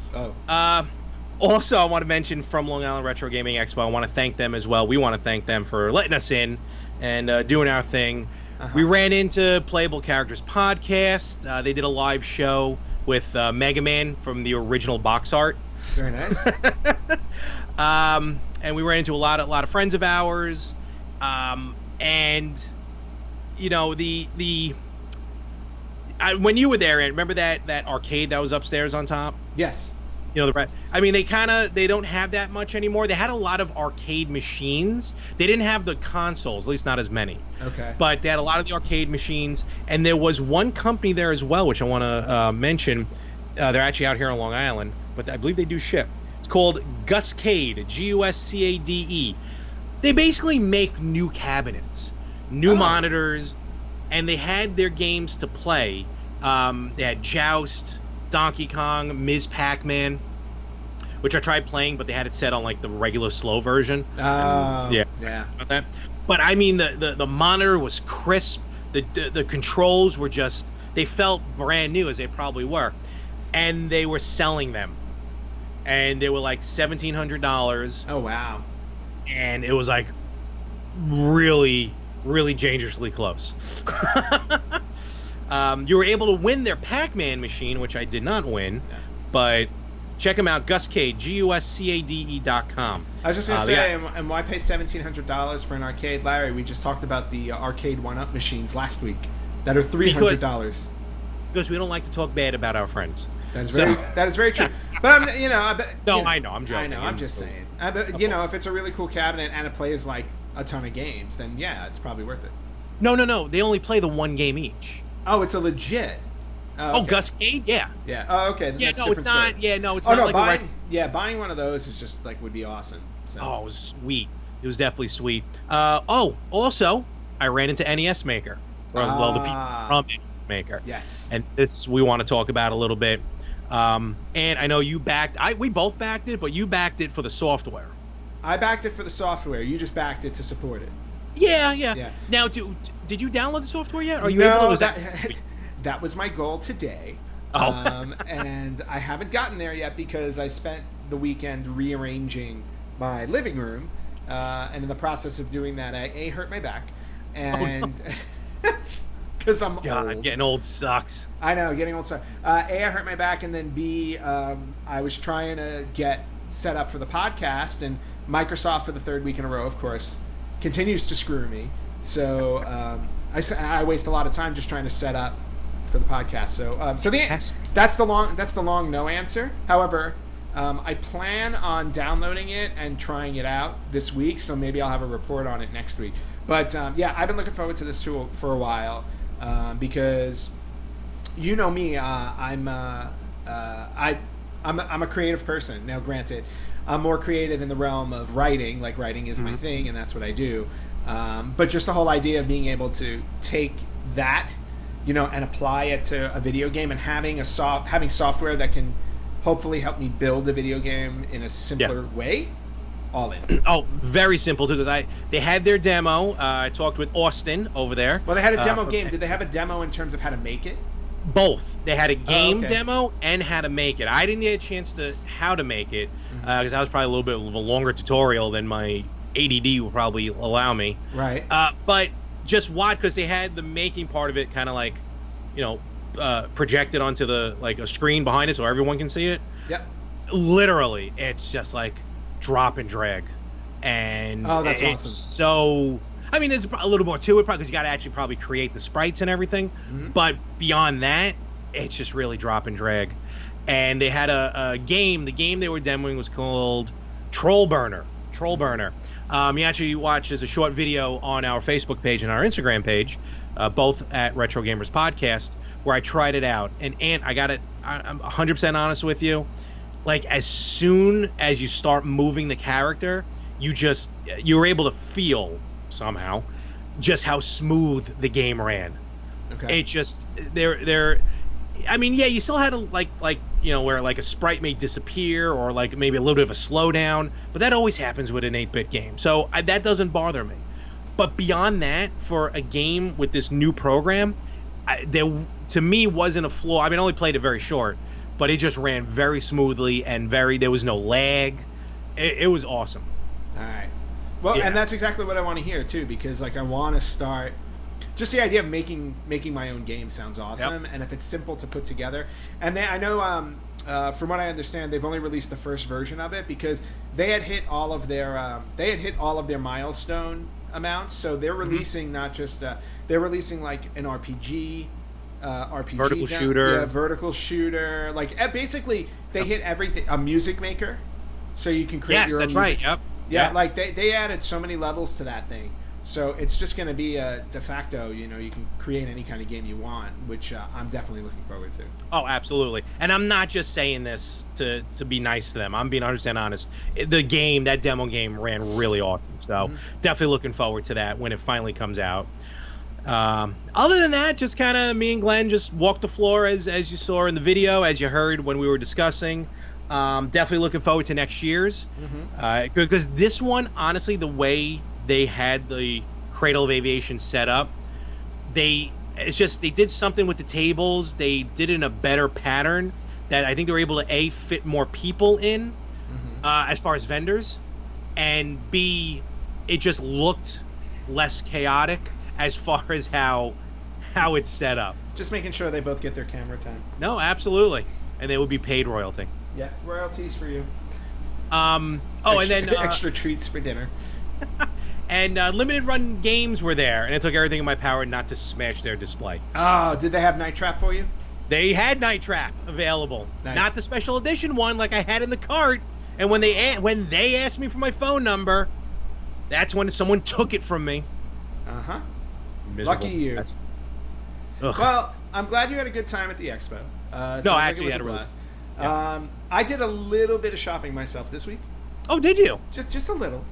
Also, I want to mention from Long Island Retro Gaming Expo, I want to thank them as well. We want to thank them for letting us in and doing our thing. We ran into Playable Characters Podcast. They did a live show with Mega Man from the original box art. Very nice. And we ran into a lot of friends of ours. And when you were there, remember that arcade that was upstairs on top? Yes. They don't have that much anymore. They had a lot of arcade machines. They didn't have the consoles, at least not as many. Okay. But they had a lot of the arcade machines, and there was one company there as well, which I want to mention. They're actually out here on Long Island, but I believe they do ship. It's called Guscade, Guscade. They basically make new cabinets, new monitors, and they had their games to play. They had Joust, Donkey Kong, Ms. Pac-Man, which I tried playing, but they had it set on like the regular slow version. Yeah. About that. But I mean, the monitor was crisp. The controls were just, they felt brand new, as they probably were, and they were selling them, and they were like $1,700. Oh wow! And it was like really, really dangerously close. You were able to win their Pac-Man machine, which I did not win, but check them out, Guscade, Guscade.com. I was just going to say, and why pay $1,700 for an arcade? Larry, we just talked about the arcade 1-up machines last week that are $300. Because we don't like to talk bad about our friends. That is very true. But I know, I'm joking. I know, I'm just saying. But if it's a really cool cabinet and it plays like a ton of games, then yeah, it's probably worth it. No. They only play the one game each. Oh, it's a legit. Okay. Guscade? Yeah. Yeah. Oh, okay. Yeah, no, it's not. Yeah, no, it's not. Like buying one of those is just like would be awesome. So. Oh, it was sweet. It was definitely sweet. Also, I ran into NES Maker. Well, the people from NES Maker. Yes. And this we want to talk about a little bit. And I know you backed. We both backed it, but you backed it for the software. I backed it for the software. You just backed it to support it. Yeah. Now, did you download the software yet? Or are you no, able to? That was my goal today. Oh. And I haven't gotten there yet because I spent the weekend rearranging my living room. And in the process of doing that, I hurt my back. And because I'm old. Getting old sucks. I know, getting old sucks. A, I hurt my back, and then B, I was trying to get set up for the podcast, and Microsoft for the third week in a row, of course, continues to screw me. So I waste a lot of time just trying to set up for the podcast. So that's the long no answer. However, I plan on downloading it and trying it out this week, so maybe I'll have a report on it next week. But yeah, I've been looking forward to this tool for a while because you know me, I'm a creative person. Now, granted, I'm more creative in the realm of writing. Like, writing is my thing, and that's what I do. But just the whole idea of being able to take that, and apply it to a video game, and having software that can hopefully help me build a video game in a simpler way. All in. Oh, very simple too, because they had their demo. I talked with Austin over there. Well, they had a demo game. Did they have a demo in terms of how to make it? Both. They had a game demo and how to make it. I didn't get a chance to how to make it because that was probably a little bit of a longer tutorial than my ADD will probably allow me. Right. But just watch, because they had the making part of it kind of like, projected onto a screen behind it so everyone can see it. Yep. Literally, it's just like drop and drag, and that's it's awesome. So I mean, there's a little more to it because you got to actually probably create the sprites and everything. But beyond that, it's just really drop and drag. And they had a game. The game they were demoing was called Troll Burner. You actually watch as a short video on our Facebook page and our Instagram page, both at Retro Gamers Podcast, where I tried it out. And Ant, I'm 100% honest with you. Like, as soon as you start moving the character, you were able to feel somehow just how smooth the game ran. Okay. It just I mean, yeah, you still had to where like a sprite may disappear or like maybe a little bit of a slowdown, but that always happens with an 8-bit game. So that doesn't bother me. But beyond that, for a game with this new program, there to me wasn't a flaw. I mean, I only played it very short, but it just ran very smoothly and there was no lag. It was awesome. All right. Well, and that's exactly what I want to hear too, because I want to start. Just the idea of making my own game sounds awesome, and if it's simple to put together. And I know, from what I understand, they've only released the first version of it because they had hit all of their milestone amounts. So they're releasing not just they're releasing like an RPG vertical shooter. Like basically, they hit everything. A music maker, so you can create your own music. Right. Yep. Yeah, like they added so many levels to that thing. So it's just going to be a de facto, you can create any kind of game you want, which I'm definitely looking forward to. Oh, absolutely. And I'm not just saying this to be nice to them. I'm being 100% honest. That demo game ran really awesome. So definitely looking forward to that when it finally comes out. Other than that, just kind of me and Glenn just walked the floor as you saw in the video, as you heard when we were discussing. Definitely looking forward to next year's. Because this one, honestly, the way they had the Cradle of Aviation set up, they did something with the tables. They did it in a better pattern that I think they were able to fit more people in as far as vendors, and B, it just looked less chaotic as far as how it's set up. Just making sure they both get their camera time. No, absolutely, and they would be paid royalty. Yeah, royalties for you. And then extra treats for dinner. And limited run games were there, and it took everything in my power not to smash their display. Oh, did they have Night Trap for you? They had Night Trap available, not the special edition one like I had in the cart. And when they asked me for my phone number, that's when someone took it from me. Lucky you. Well, I'm glad you had a good time at the Expo. No, I actually had a blast. I did a little bit of shopping myself this week. Oh, did you? Just a little.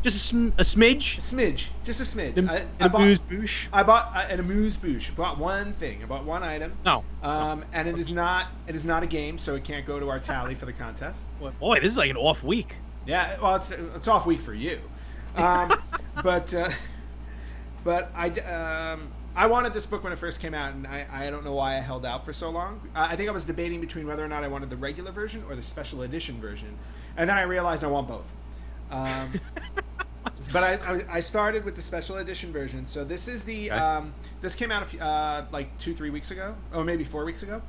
Just a smidge? A smidge. Just a smidge. An amuse-bouche? I bought an amuse-bouche. I bought one thing. I bought one item. No. And it is not a game, so it can't go to our tally for the contest. Boy, this is like an off week. Yeah, well, it's off week for you. But I wanted this book when it first came out, and I don't know why I held out for so long. I think I was debating between whether or not I wanted the regular version or the special edition version, and then I realized I want both. But I started with the special edition version. So this is the this came out like 2-3 weeks ago, or maybe 4 weeks ago.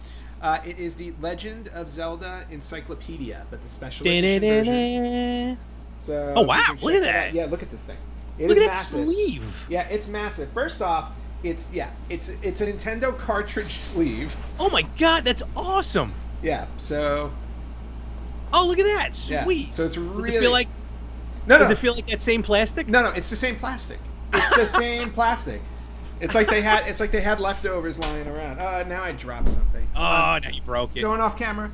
It is the Legend of Zelda Encyclopedia, but the special edition version. So oh wow! Look at that! Yeah, look at this thing. Look at that sleeve. Yeah, it's massive. First off, it's a Nintendo cartridge sleeve. Oh my god, that's awesome! Yeah. So. Oh, look at that! Sweet. Yeah, so it's really. Does it feel like? Does it feel like that same plastic? No, it's the same plastic. It's the same plastic. It's like they had leftovers lying around. Now I dropped something. Oh, now you broke it. Going off camera.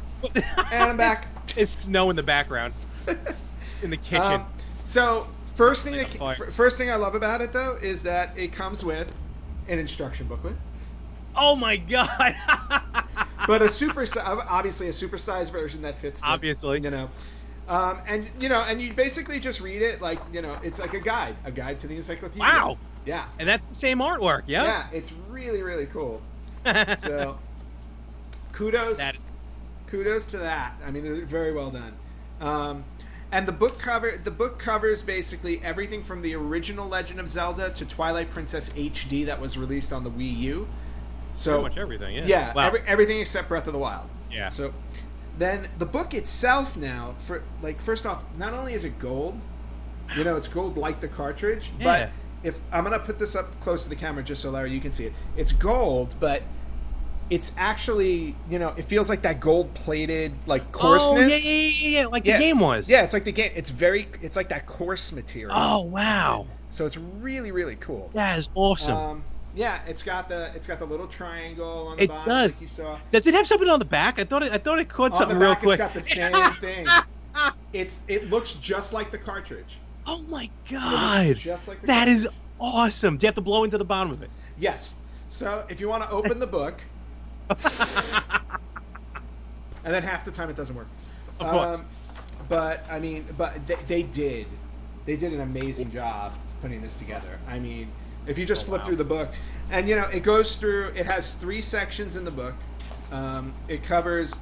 And I'm back. It's snow in the background. In the kitchen. So first thing I love about it though is that it comes with an instruction booklet. Oh my god! But obviously a supersized version that fits. Obviously, and you basically just read it like it's like a guide to the encyclopedia. Wow. Yeah. And that's the same artwork. Yeah. Yeah, it's really really cool. So, kudos to that. I mean, they're very well done. And the book covers basically everything from the original Legend of Zelda to Twilight Princess HD that was released on the Wii U. So pretty much everything, yeah. Yeah, wow. Everything except Breath of the Wild. Yeah. So then the book itself now, first off, not only is it gold, it's gold like the cartridge, but if I'm gonna put this up close to the camera just so Larry you can see it, it's gold, but it's actually, it feels like that gold-plated, like, coarseness. Oh, yeah, like the game was. Yeah, it's like the game. It's like that coarse material. Oh, wow. So it's really, really cool. That is awesome. Yeah, it's got the little triangle on the bottom. It does. Like you saw. Does it have something on the back? I thought it caught something real quick. It's got the same thing. It looks just like the cartridge. Oh my god! Just like the that cartridge. Is awesome. Do you have to blow into the bottom of it? Yes. So if you want to open the book. And then half the time it doesn't work. Of course. But they did an amazing job putting this together. I mean, if you just flip through the book, and it goes through. It has 3 sections in the book. It covers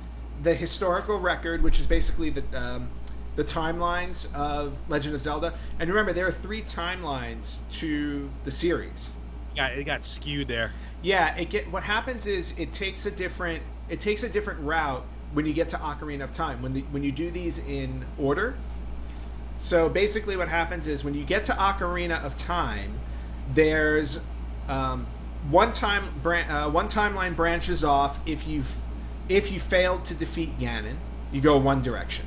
the historical record, which is basically the timelines of Legend of Zelda. And remember, there are 3 timelines to the series. Yeah, it got skewed there. Yeah, what happens is it takes a different route when you get to Ocarina of Time when you do these in order. So basically, what happens is when you get to Ocarina of Time, there's one timeline branches off if you failed to defeat Ganon, you go one direction.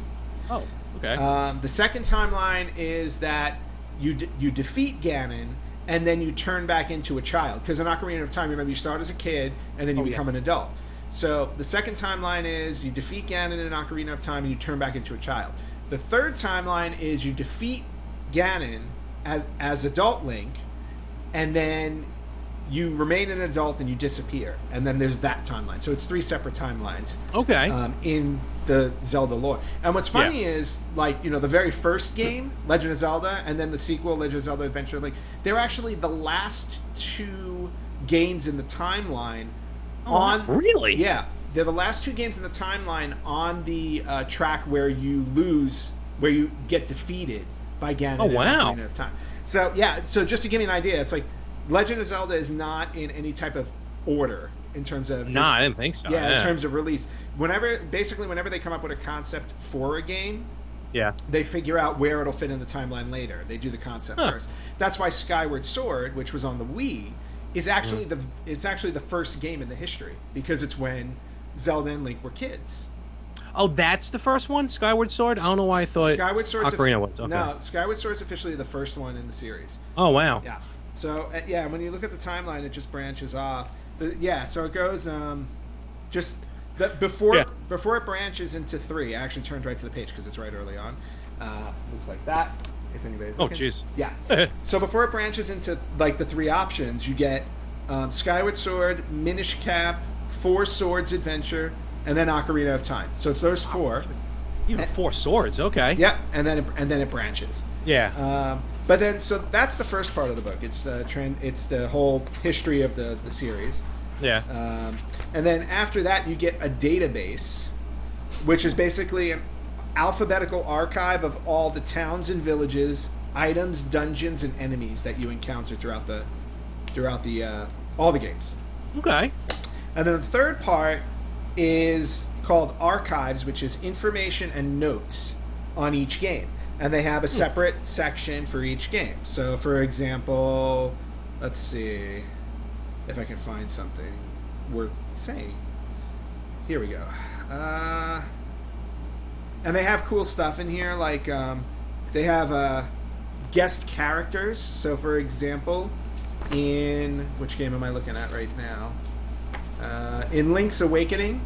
Oh, okay. The second timeline is that you defeat Ganon. And then you turn back into a child. Because in Ocarina of Time, remember, you start as a kid, and then you become an adult. So the second timeline is you defeat Ganon in Ocarina of Time, and you turn back into a child. The third timeline is you defeat Ganon as adult Link, and then you remain an adult and you disappear. And then there's that timeline. So it's 3 separate timelines. Okay. In the Zelda lore. And what's funny is, like, the very first game, Legend of Zelda, and then the sequel, Legend of Zelda Adventure Link, they're actually the last 2 games in the timeline Really? Yeah. They're the last 2 games in the timeline on the track where you lose, where you get defeated by Ganon in Ocarina of Time. So, yeah, so just to give you an idea, it's like Legend of Zelda is not in any type of order in terms of... No, I didn't think so. Yeah, in terms of release. Whenever they come up with a concept for a game, they figure out where it'll fit in the timeline later. They do the concept first. That's why Skyward Sword, which was on the Wii, is actually the first game in the history, because it's when Zelda and Link were kids. Oh, that's the first one? Skyward Sword? I don't know why I thought Skyward Sword's Ocarina was. Okay. No, Skyward Sword's officially the first one in the series. Oh, wow. Yeah. So, when you look at the timeline, it just branches off. So it goes before it branches into 3. I actually turned right to the page because it's right early on. Looks like that. If anybody's Oh, looking. jeez. Yeah. So before it branches into like the 3 options, you get Skyward Sword, Minish Cap, Four Swords Adventure, and then Ocarina of Time. So it's those 4. Even 4 swords. Okay. Yep, and then it branches. Yeah. But then, so that's the first part of the book. It's the It's the whole history of the series. Yeah. And then after that, you get a database, which is basically an alphabetical archive of all the towns and villages, items, dungeons, and enemies that you encounter throughout all the games. Okay. And then the third part is called Archives, which is information and notes on each game. And they have a separate section for each game. So, for example, let's see if I can find something worth saying. Here we go. And they have cool stuff in here, like they have guest characters. So, for example, in which game am I looking at right now? In Link's Awakening,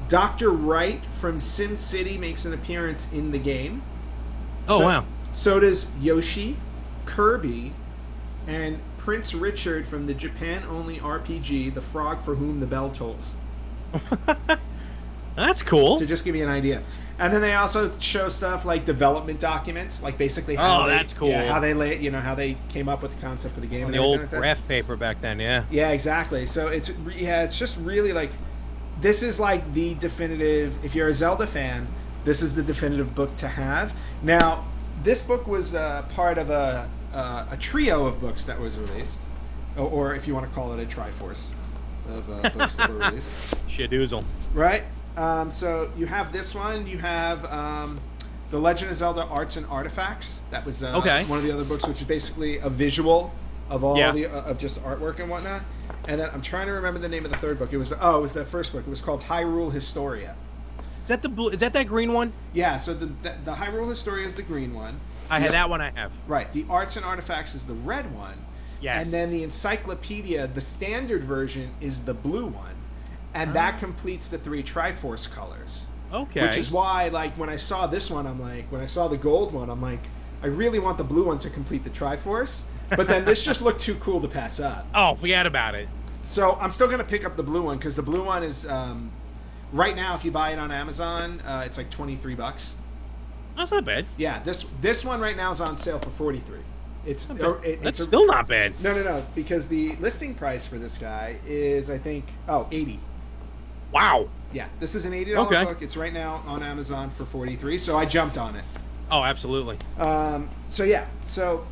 Dr. Wright from SimCity makes an appearance in the game. Wow. So does Yoshi, Kirby, and Prince Richard from the Japan-only RPG, The Frog for Whom the Bell Tolls. That's cool. To just give you an idea. And then they also show stuff like development documents, like basically how that's cool. how they came up with the concept of the game. On and the old like that. graph paper back then, yeah. Yeah, exactly. So it's just really like, this is like the definitive, if you're a Zelda fan, this is the definitive book to have. Now, this book was part of a trio of books that was released, or if you want to call it a triforce of books that were released. Shadoozle. Right? So you have this one. You have The Legend of Zelda Arts and Artifacts. That was one of the other books, which is basically a visual of all of just artwork and whatnot. And then I'm trying to remember the name of the third book. It was the first book. It was called Hyrule Historia. Is that the blue? Is that green one? Yeah. So the Hyrule Historia is the green one. I had that one. I have. Right. The Arts and Artifacts is the red one. Yes. And then the Encyclopedia, the standard version, is the blue one. And that completes the 3 Triforce colors. Okay. Which is why, like, when I saw this one, when I saw the gold one, I'm like, I really want the blue one to complete the Triforce. But then this just looked too cool to pass up. Oh, forget about it. So I'm still going to pick up the blue one, because the blue one is, right now, if you buy it on Amazon, it's like $23. That's not bad. Yeah, this one right now is on sale for $43. That's still not bad. No, because the listing price for this guy is, I think, $80. Wow. Yeah, this is an $80 book. It's right now on Amazon for $43, so I jumped on it. Oh, absolutely. So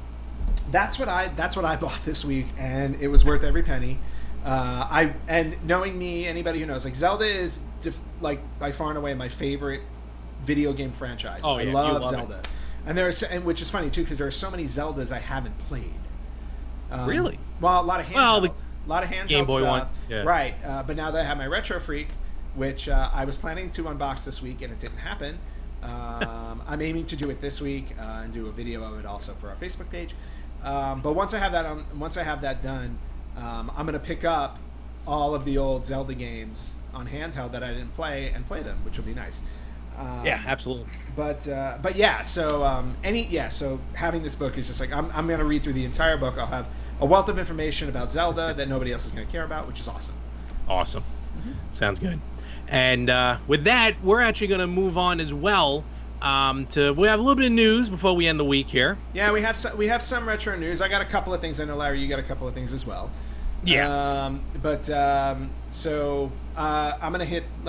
that's what I bought this week, and it was worth every penny. And knowing me, anybody who knows, like, Zelda is by far and away my favorite video game franchise. Oh, I love Zelda. And which is funny too, because there are so many Zeldas I haven't played. Really? Well, a lot of handheld. A lot of handheld Game Boy stuff. ones, yeah. Right, but now that I have my Retro Freak, which I was planning to unbox this week, and it didn't happen. I'm aiming to do it this week and do a video of it also for our Facebook page. But once I have that done, I'm going to pick up all of the old Zelda games on handheld that I didn't play and play them, which will be nice. Yeah, absolutely. But yeah, so so having this book is just like, I'm going to read through the entire book. I'll have a wealth of information about Zelda that nobody else is going to care about, which is awesome. Awesome. Sounds good. And with that, we're actually going to move on as well. We have a little bit of news before we end the week here. Yeah, we have some retro news. I got a couple of things. I know, Larry, you got a couple of things as well. Yeah. So let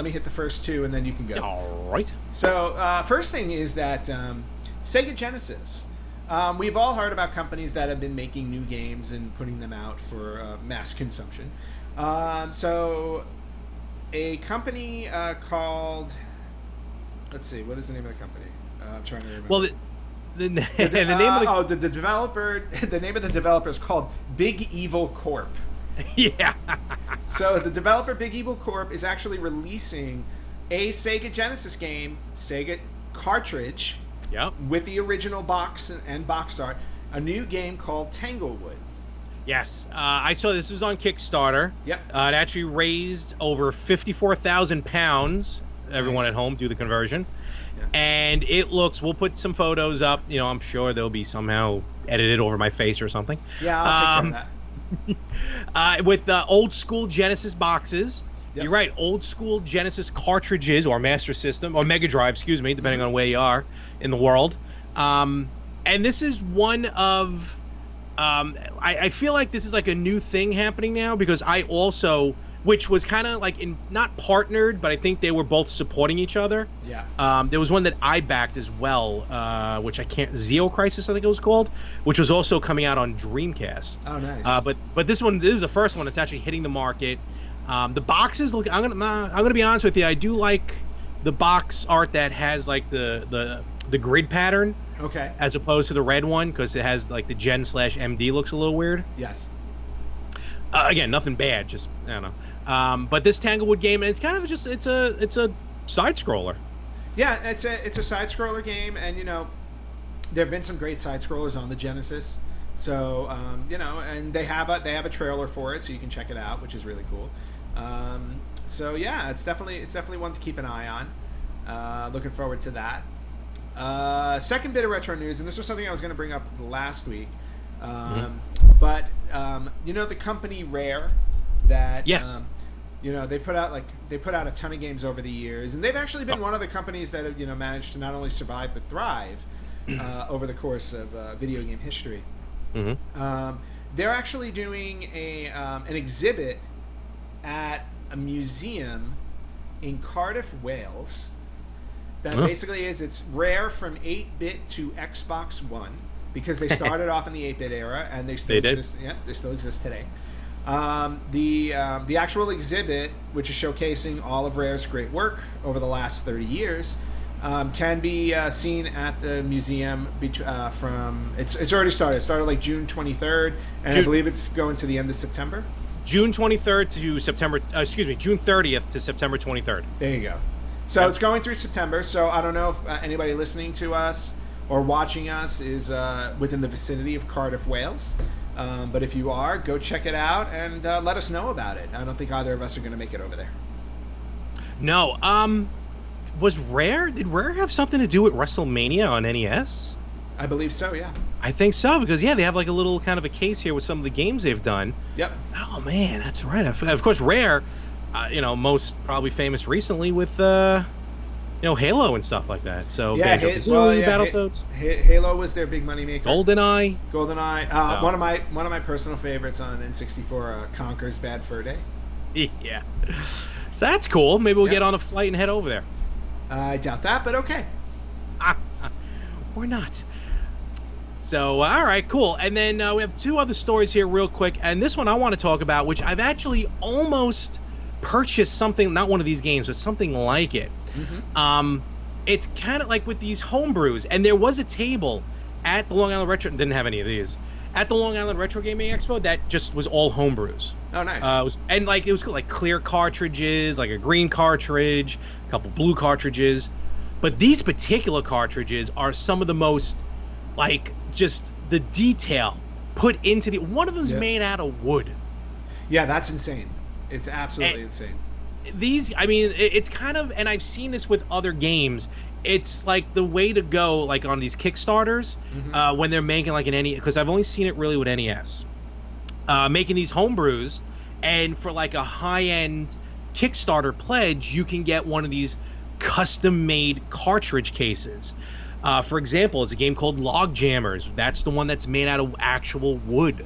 me hit the first 2, and then you can go. All right. So first thing is that Sega Genesis. We've all heard about companies that have been making new games and putting them out for mass consumption. So a company called, let's see, what is the name of the company? I'm trying to remember. Well, the name of the the name of the developer is called Big Evil Corp. Yeah. So the developer Big Evil Corp is actually releasing a Sega Genesis game, Sega cartridge, with the original box and box art, a new game called Tanglewood. Yes, I saw this was on Kickstarter. Yep. It actually raised over £54,000. Everyone at home do the conversion. And it looks, we'll put some photos up, I'm sure they'll be somehow edited over my face or something. Yeah, I'll take care of that. With old school Genesis boxes. Yep. You're right, old school Genesis cartridges or Master System or Mega Drive, excuse me, depending on where you are in the world. And this is one of, I feel like this is like a new thing happening now, because I also, which was kind of like not partnered, but I think they were both supporting each other. Yeah. There was one that I backed as well, which I can't, Zeo Crisis I think it was called, which was also coming out on Dreamcast. Oh, nice. But this is the first one that's actually hitting the market. The boxes look. I'm gonna be honest with you. I do like the box art that has like the grid pattern. Okay. As opposed to the red one, because it has like the Gen/MD looks a little weird. Yes. Again, nothing bad. Just I don't know. But this Tanglewood game, it's kind of just it's a side scroller. Yeah, it's a side scroller game, and there have been some great side scrollers on the Genesis. So and they have a trailer for it, so you can check it out, which is really cool. So yeah, it's definitely one to keep an eye on. Looking forward to that. Second bit of retro news, and this was something I was going to bring up last week. But the company Rare, that yes. They put out a ton of games over the years, and they've actually been one of the companies that have managed to not only survive but thrive over the course of video game history. Mm-hmm. They're actually doing an exhibit at a museum in Cardiff, Wales. That basically it's Rare from 8-bit to Xbox One, because they started off in the 8-bit era and they still exist. Yeah, they still exist today. The actual exhibit, which is showcasing all of Rare's great work over the last 30 years, can be seen at the museum from it's already started. It started like June 23rd, and I believe it's going to the end of September. June 23rd to September. June 30th to September 23rd. There you go. So it's going through September. So I don't know if anybody listening to us or watching us is within the vicinity of Cardiff, Wales. But if you are, go check it out and let us know about it. I don't think either of us are going to make it over there. No. Did Rare have something to do with WrestleMania on NES? I believe so, yeah. I think so, because they have like a little kind of a case here with some of the games they've done. Yep. Oh man, that's right. Of course, Rare, most probably famous recently with Halo and stuff like that. So yeah, Banjo-Kazooie, Battletoads. Halo was their big money maker. GoldenEye. One of my personal favorites on N64, Conker's Bad Fur Day. Yeah. So that's cool. Maybe we'll get on a flight and head over there. I doubt that, but okay. Or not. So, all right, cool. And then we have two other stories here real quick. And this one I want to talk about, which I've actually almost purchased something, not one of these games, but something like it. Mm-hmm. It's kind of like with these homebrews. And there was a table at the Long Island Retro, didn't have any of these, at the Long Island Retro Gaming Expo that just was all homebrews. Oh, nice. It was cool, like clear cartridges, like a green cartridge, a couple blue cartridges. But these particular cartridges are some of the most, like, just the detail put into one of them's made out of wood. Yeah, that's insane. It's absolutely insane. These, I mean, it's kind of, and I've seen this with other games, it's like the way to go, like on these Kickstarters, when they're making like an NES, because I've only seen it really with NES, making these homebrews, and for like a high-end Kickstarter pledge, you can get one of these custom-made cartridge cases. For example, it's a game called Log Jammers. That's the one that's made out of actual wood.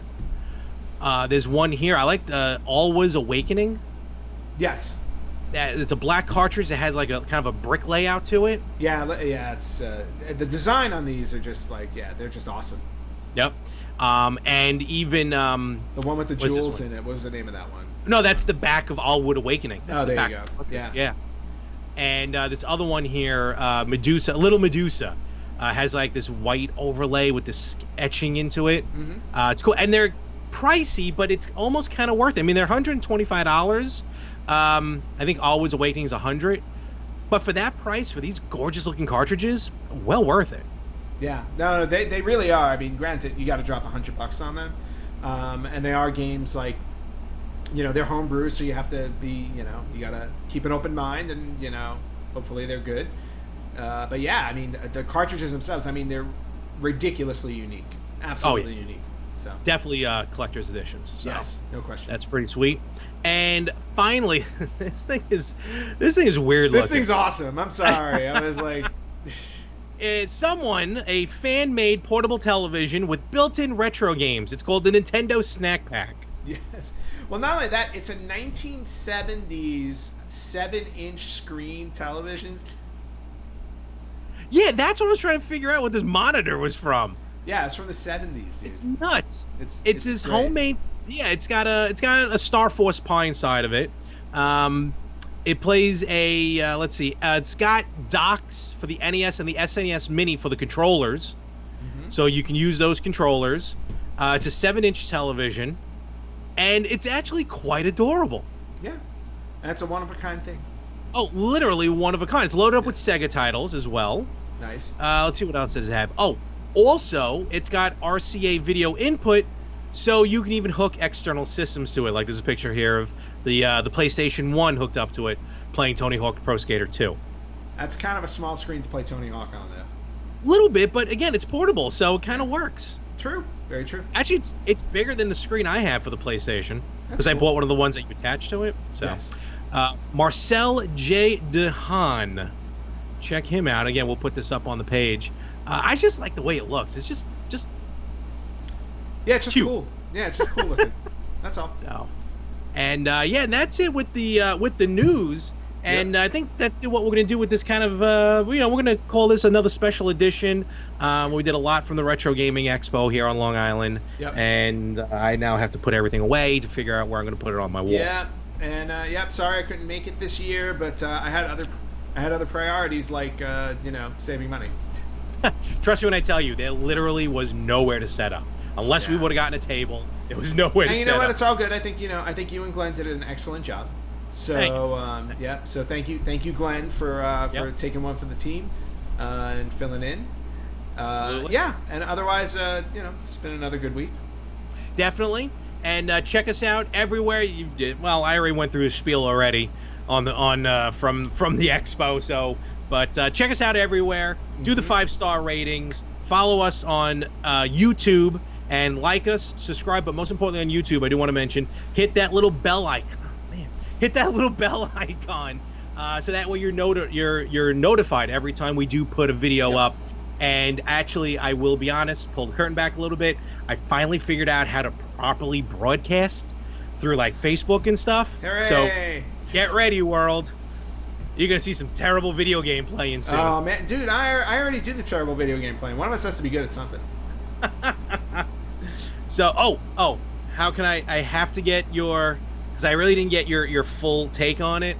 There's one here. I like the Always Awakening. Yes. It's a black cartridge that has like a kind of a brick layout to it. Yeah. It's the design on these are just like they're just awesome. Yep. And even the one with the jewels in it. What was the name of that one? No, that's the back of Allwood Awakening. That's there back. You go. Yeah. And this other one here, Little Medusa, has like this white overlay with this etching into it. Mm-hmm. It's cool, and they're pricey, but it's almost kind of worth it. I mean, they're $125. I think Always Awakening is $100, but for that price, for these gorgeous-looking cartridges, well worth it. Yeah, no, they really are. I mean, granted, you got to drop $100 on them, and they are games like, they're homebrew, so you have to be, you got to keep an open mind, and hopefully they're good. But yeah, I mean, the cartridges themselves, I mean, they're ridiculously unique. Absolutely unique. So definitely collector's editions. So yes, no question. That's pretty sweet. And finally, this thing is weird looking. This thing's awesome. I'm sorry. I was like, it's a fan-made portable television with built-in retro games. It's called the Nintendo Snack Pack. Yes. Well, not only that, it's a 1970s 7-inch screen television. Yeah, that's what I was trying to figure out what this monitor was from. Yeah, it's from the 70s, dude. It's nuts. It's this great. Homemade. Yeah, it's got a Star Force Pi inside of it. It plays a let's see. It's got docks for the NES and the SNES Mini for the controllers, so you can use those controllers. It's a 7-inch television, and it's actually quite adorable. Yeah, and it's a one-of-a-kind thing. Oh, literally one of a kind. It's loaded up with Sega titles as well. Nice. Let's see what else does it have. Oh, also, it's got RCA video input, so you can even hook external systems to it. Like there's a picture here of the PlayStation 1 hooked up to it, playing Tony Hawk Pro Skater 2. That's kind of a small screen to play Tony Hawk on, though. A little bit, but again, it's portable, so it kind of works. True. Very true. Actually, it's bigger than the screen I have for the PlayStation, because I cool. bought one of the ones that you attach to it. So, Yes. Marcel J. DeHaan. Check him out. Again, we'll put this up on the page. I just like the way it looks. It's just Yeah, it's just cute. cool. Yeah, it's just cool looking. That's all. So, and and that's it with the news. And I think that's what we're going to do with this kind of, we're going to call this another special edition. We did a lot from the Retro Gaming Expo here on Long Island. Yep. And I now have to put everything away to figure out where I'm going to put it on my walls. Yeah, and sorry I couldn't make it this year, but I had other priorities like saving money. Trust me when I tell you, there literally was nowhere to set up. Unless we would have gotten a table, there was nowhere to set up. And you know what? It's all good. I think you and Glenn did an excellent job. So so thank you, Glenn, for taking one for the team and filling in. And otherwise, it's been another good week. Definitely, and check us out everywhere. You did well. I already went through the spiel already from the Expo. So, but check us out everywhere. Do the 5-star ratings. Follow us on YouTube and like us, subscribe. But most importantly, on YouTube, I do want to mention hit that little bell icon. Hit that little bell icon, so that way you're notified every time we do put a video up. And actually, I will be honest, pull the curtain back a little bit. I finally figured out how to properly broadcast through like Facebook and stuff. Hooray! So get ready, world. You're gonna see some terrible video game playing soon. Oh man, dude, I already do the terrible video game playing. One of us has to be good at something. So how can I have to get your? Because I really didn't get your full take on it.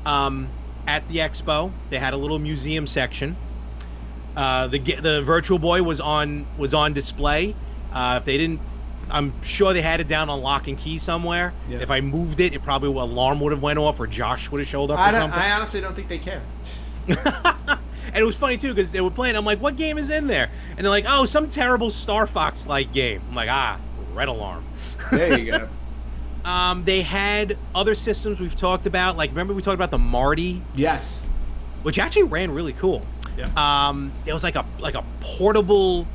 At the Expo, they had a little museum section. The Virtual Boy was on display. If they didn't, I'm sure they had it down on lock and key somewhere. Yeah. If I moved it, probably an alarm would have went off, or Josh would have showed up. I honestly don't think they care. And it was funny too because they were playing. I'm like, "What game is in there?" And they're like, "Oh, some terrible Star Fox like game." I'm like, Red Alarm. There you go. They had other systems we've talked about. Like, remember we talked about the Marty? Yes. Which actually ran really cool. Yeah. It was like a portable.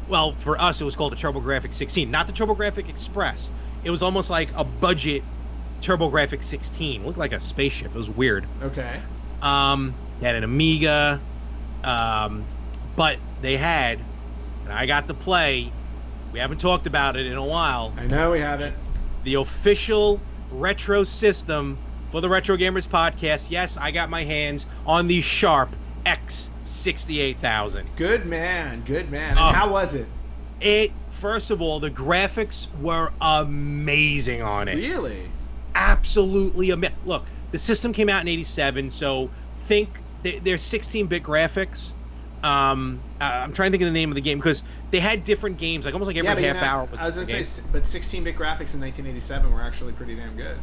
Well, for us, it was called the TurboGrafx 16, not the TurboGrafx Express. It was almost like a budget TurboGrafx 16. It looked like a spaceship. It was weird. Okay. They had an Amiga, but they had, and I got to play. We haven't talked about it in a while. I know we haven't. The official retro system for the Retro Gamers podcast. Yes, I got my hands on the Sharp X68000. Good man. And how was it? First of all, the graphics were amazing on it. Really? Absolutely amazing. Look, the system came out in '87, so think they're 16-bit graphics. I'm trying to think of the name of the game because they had different games, like almost like every half hour was. I was gonna say, but 16-bit graphics in 1987 were actually pretty damn good.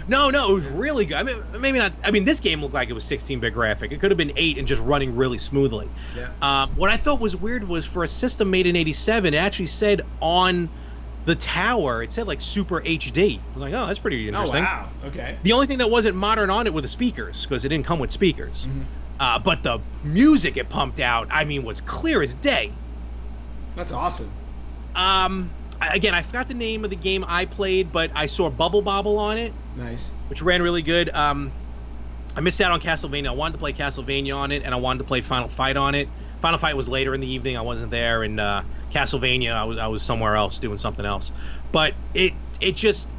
No, it was really good. I mean, maybe not. I mean, this game looked like it was 16-bit graphic. It could have been 8 and just running really smoothly. Yeah. What I thought was weird was for a system made in '87, it actually said on the tower, it said like Super HD. I was like, oh, that's pretty interesting. Oh wow. Okay. The only thing that wasn't modern on it were the speakers because it didn't come with speakers. But the music it pumped out, I mean, was clear as day. That's awesome. Again, I forgot the name of the game I played, but I saw Bubble Bobble on it. Nice. Which ran really good. I missed out on Castlevania. I wanted to play Castlevania on it, and I wanted to play Final Fight on it. Final Fight was later in the evening. I wasn't there, and Castlevania, I was somewhere else doing something else. But it just...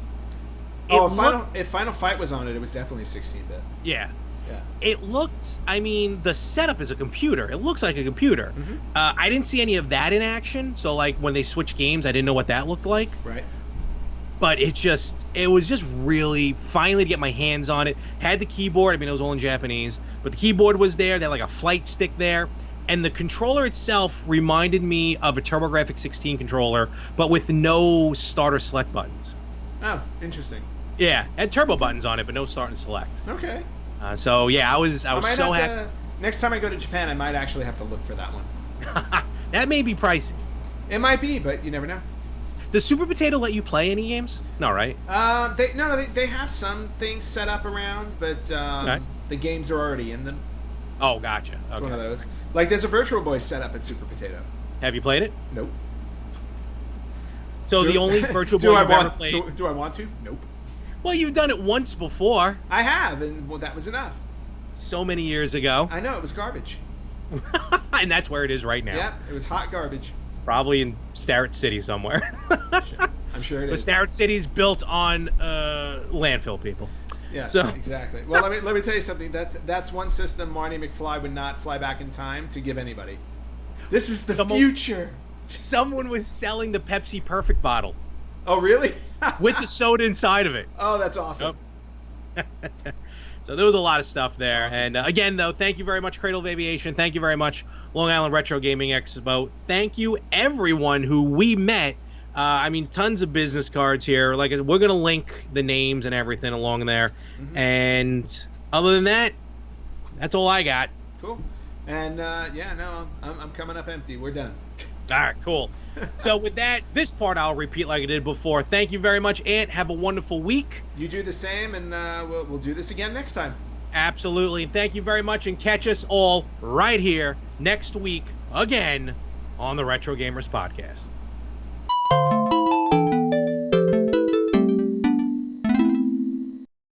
if Final Fight was on it, it was definitely 16-bit. Yeah. Yeah. It looked, I mean, the setup is a computer. It looks like a computer. Mm-hmm. I didn't see any of that in action, so like when they switched games, I didn't know what that looked like. Right. But it was just really, finally to get my hands on it. Had the keyboard, I mean, it was all in Japanese, but the keyboard was there. They had like a flight stick there. And the controller itself reminded me of a TurboGrafx 16 controller, but with no start or select buttons. Oh, interesting. Yeah, it had turbo buttons on it, but no start and select. Okay. So yeah, I was so happy. Next time I go to Japan, I might actually have to look for that one. That may be pricey. It might be, but you never know. Does Super Potato let you play any games? No, right? They have some things set up around, but the games are already in them. Oh, gotcha. It's Okay. one of those. Like there's a Virtual Boy set up at Super Potato. Have you played it? Nope. So the only Virtual Boy you've ever played... Do I want to? Nope. Well, you've done it once before. I have, and well, that was enough. So many years ago. I know, it was garbage. And that's where it is right now. Yeah, it was hot garbage. Probably in Starrett City somewhere. I'm sure it is. But Starrett City's built on landfill, people. Yeah, so. Exactly. Well, let me tell you something. That's one system Marty McFly would not fly back in time to give anybody. This is the future. Someone was selling the Pepsi Perfect bottle. Oh, really? With the soda inside of it. Oh, that's awesome. Yep. So there was a lot of stuff there. Awesome. And again, though, thank you very much, Cradle of Aviation. Thank you very much, Long Island Retro Gaming Expo. Thank you, everyone who we met. I mean, tons of business cards here. Like, we're going to link the names and everything along there. Mm-hmm. And other than that, that's all I got. Cool. And, I'm coming up empty. We're done. All right, cool. So with that, this part I'll repeat like I did before. Thank you very much, Ant. Have a wonderful week. You do the same, and we'll do this again next time. Absolutely. And thank you very much, and catch us all right here next week again on the Retro Gamers Podcast.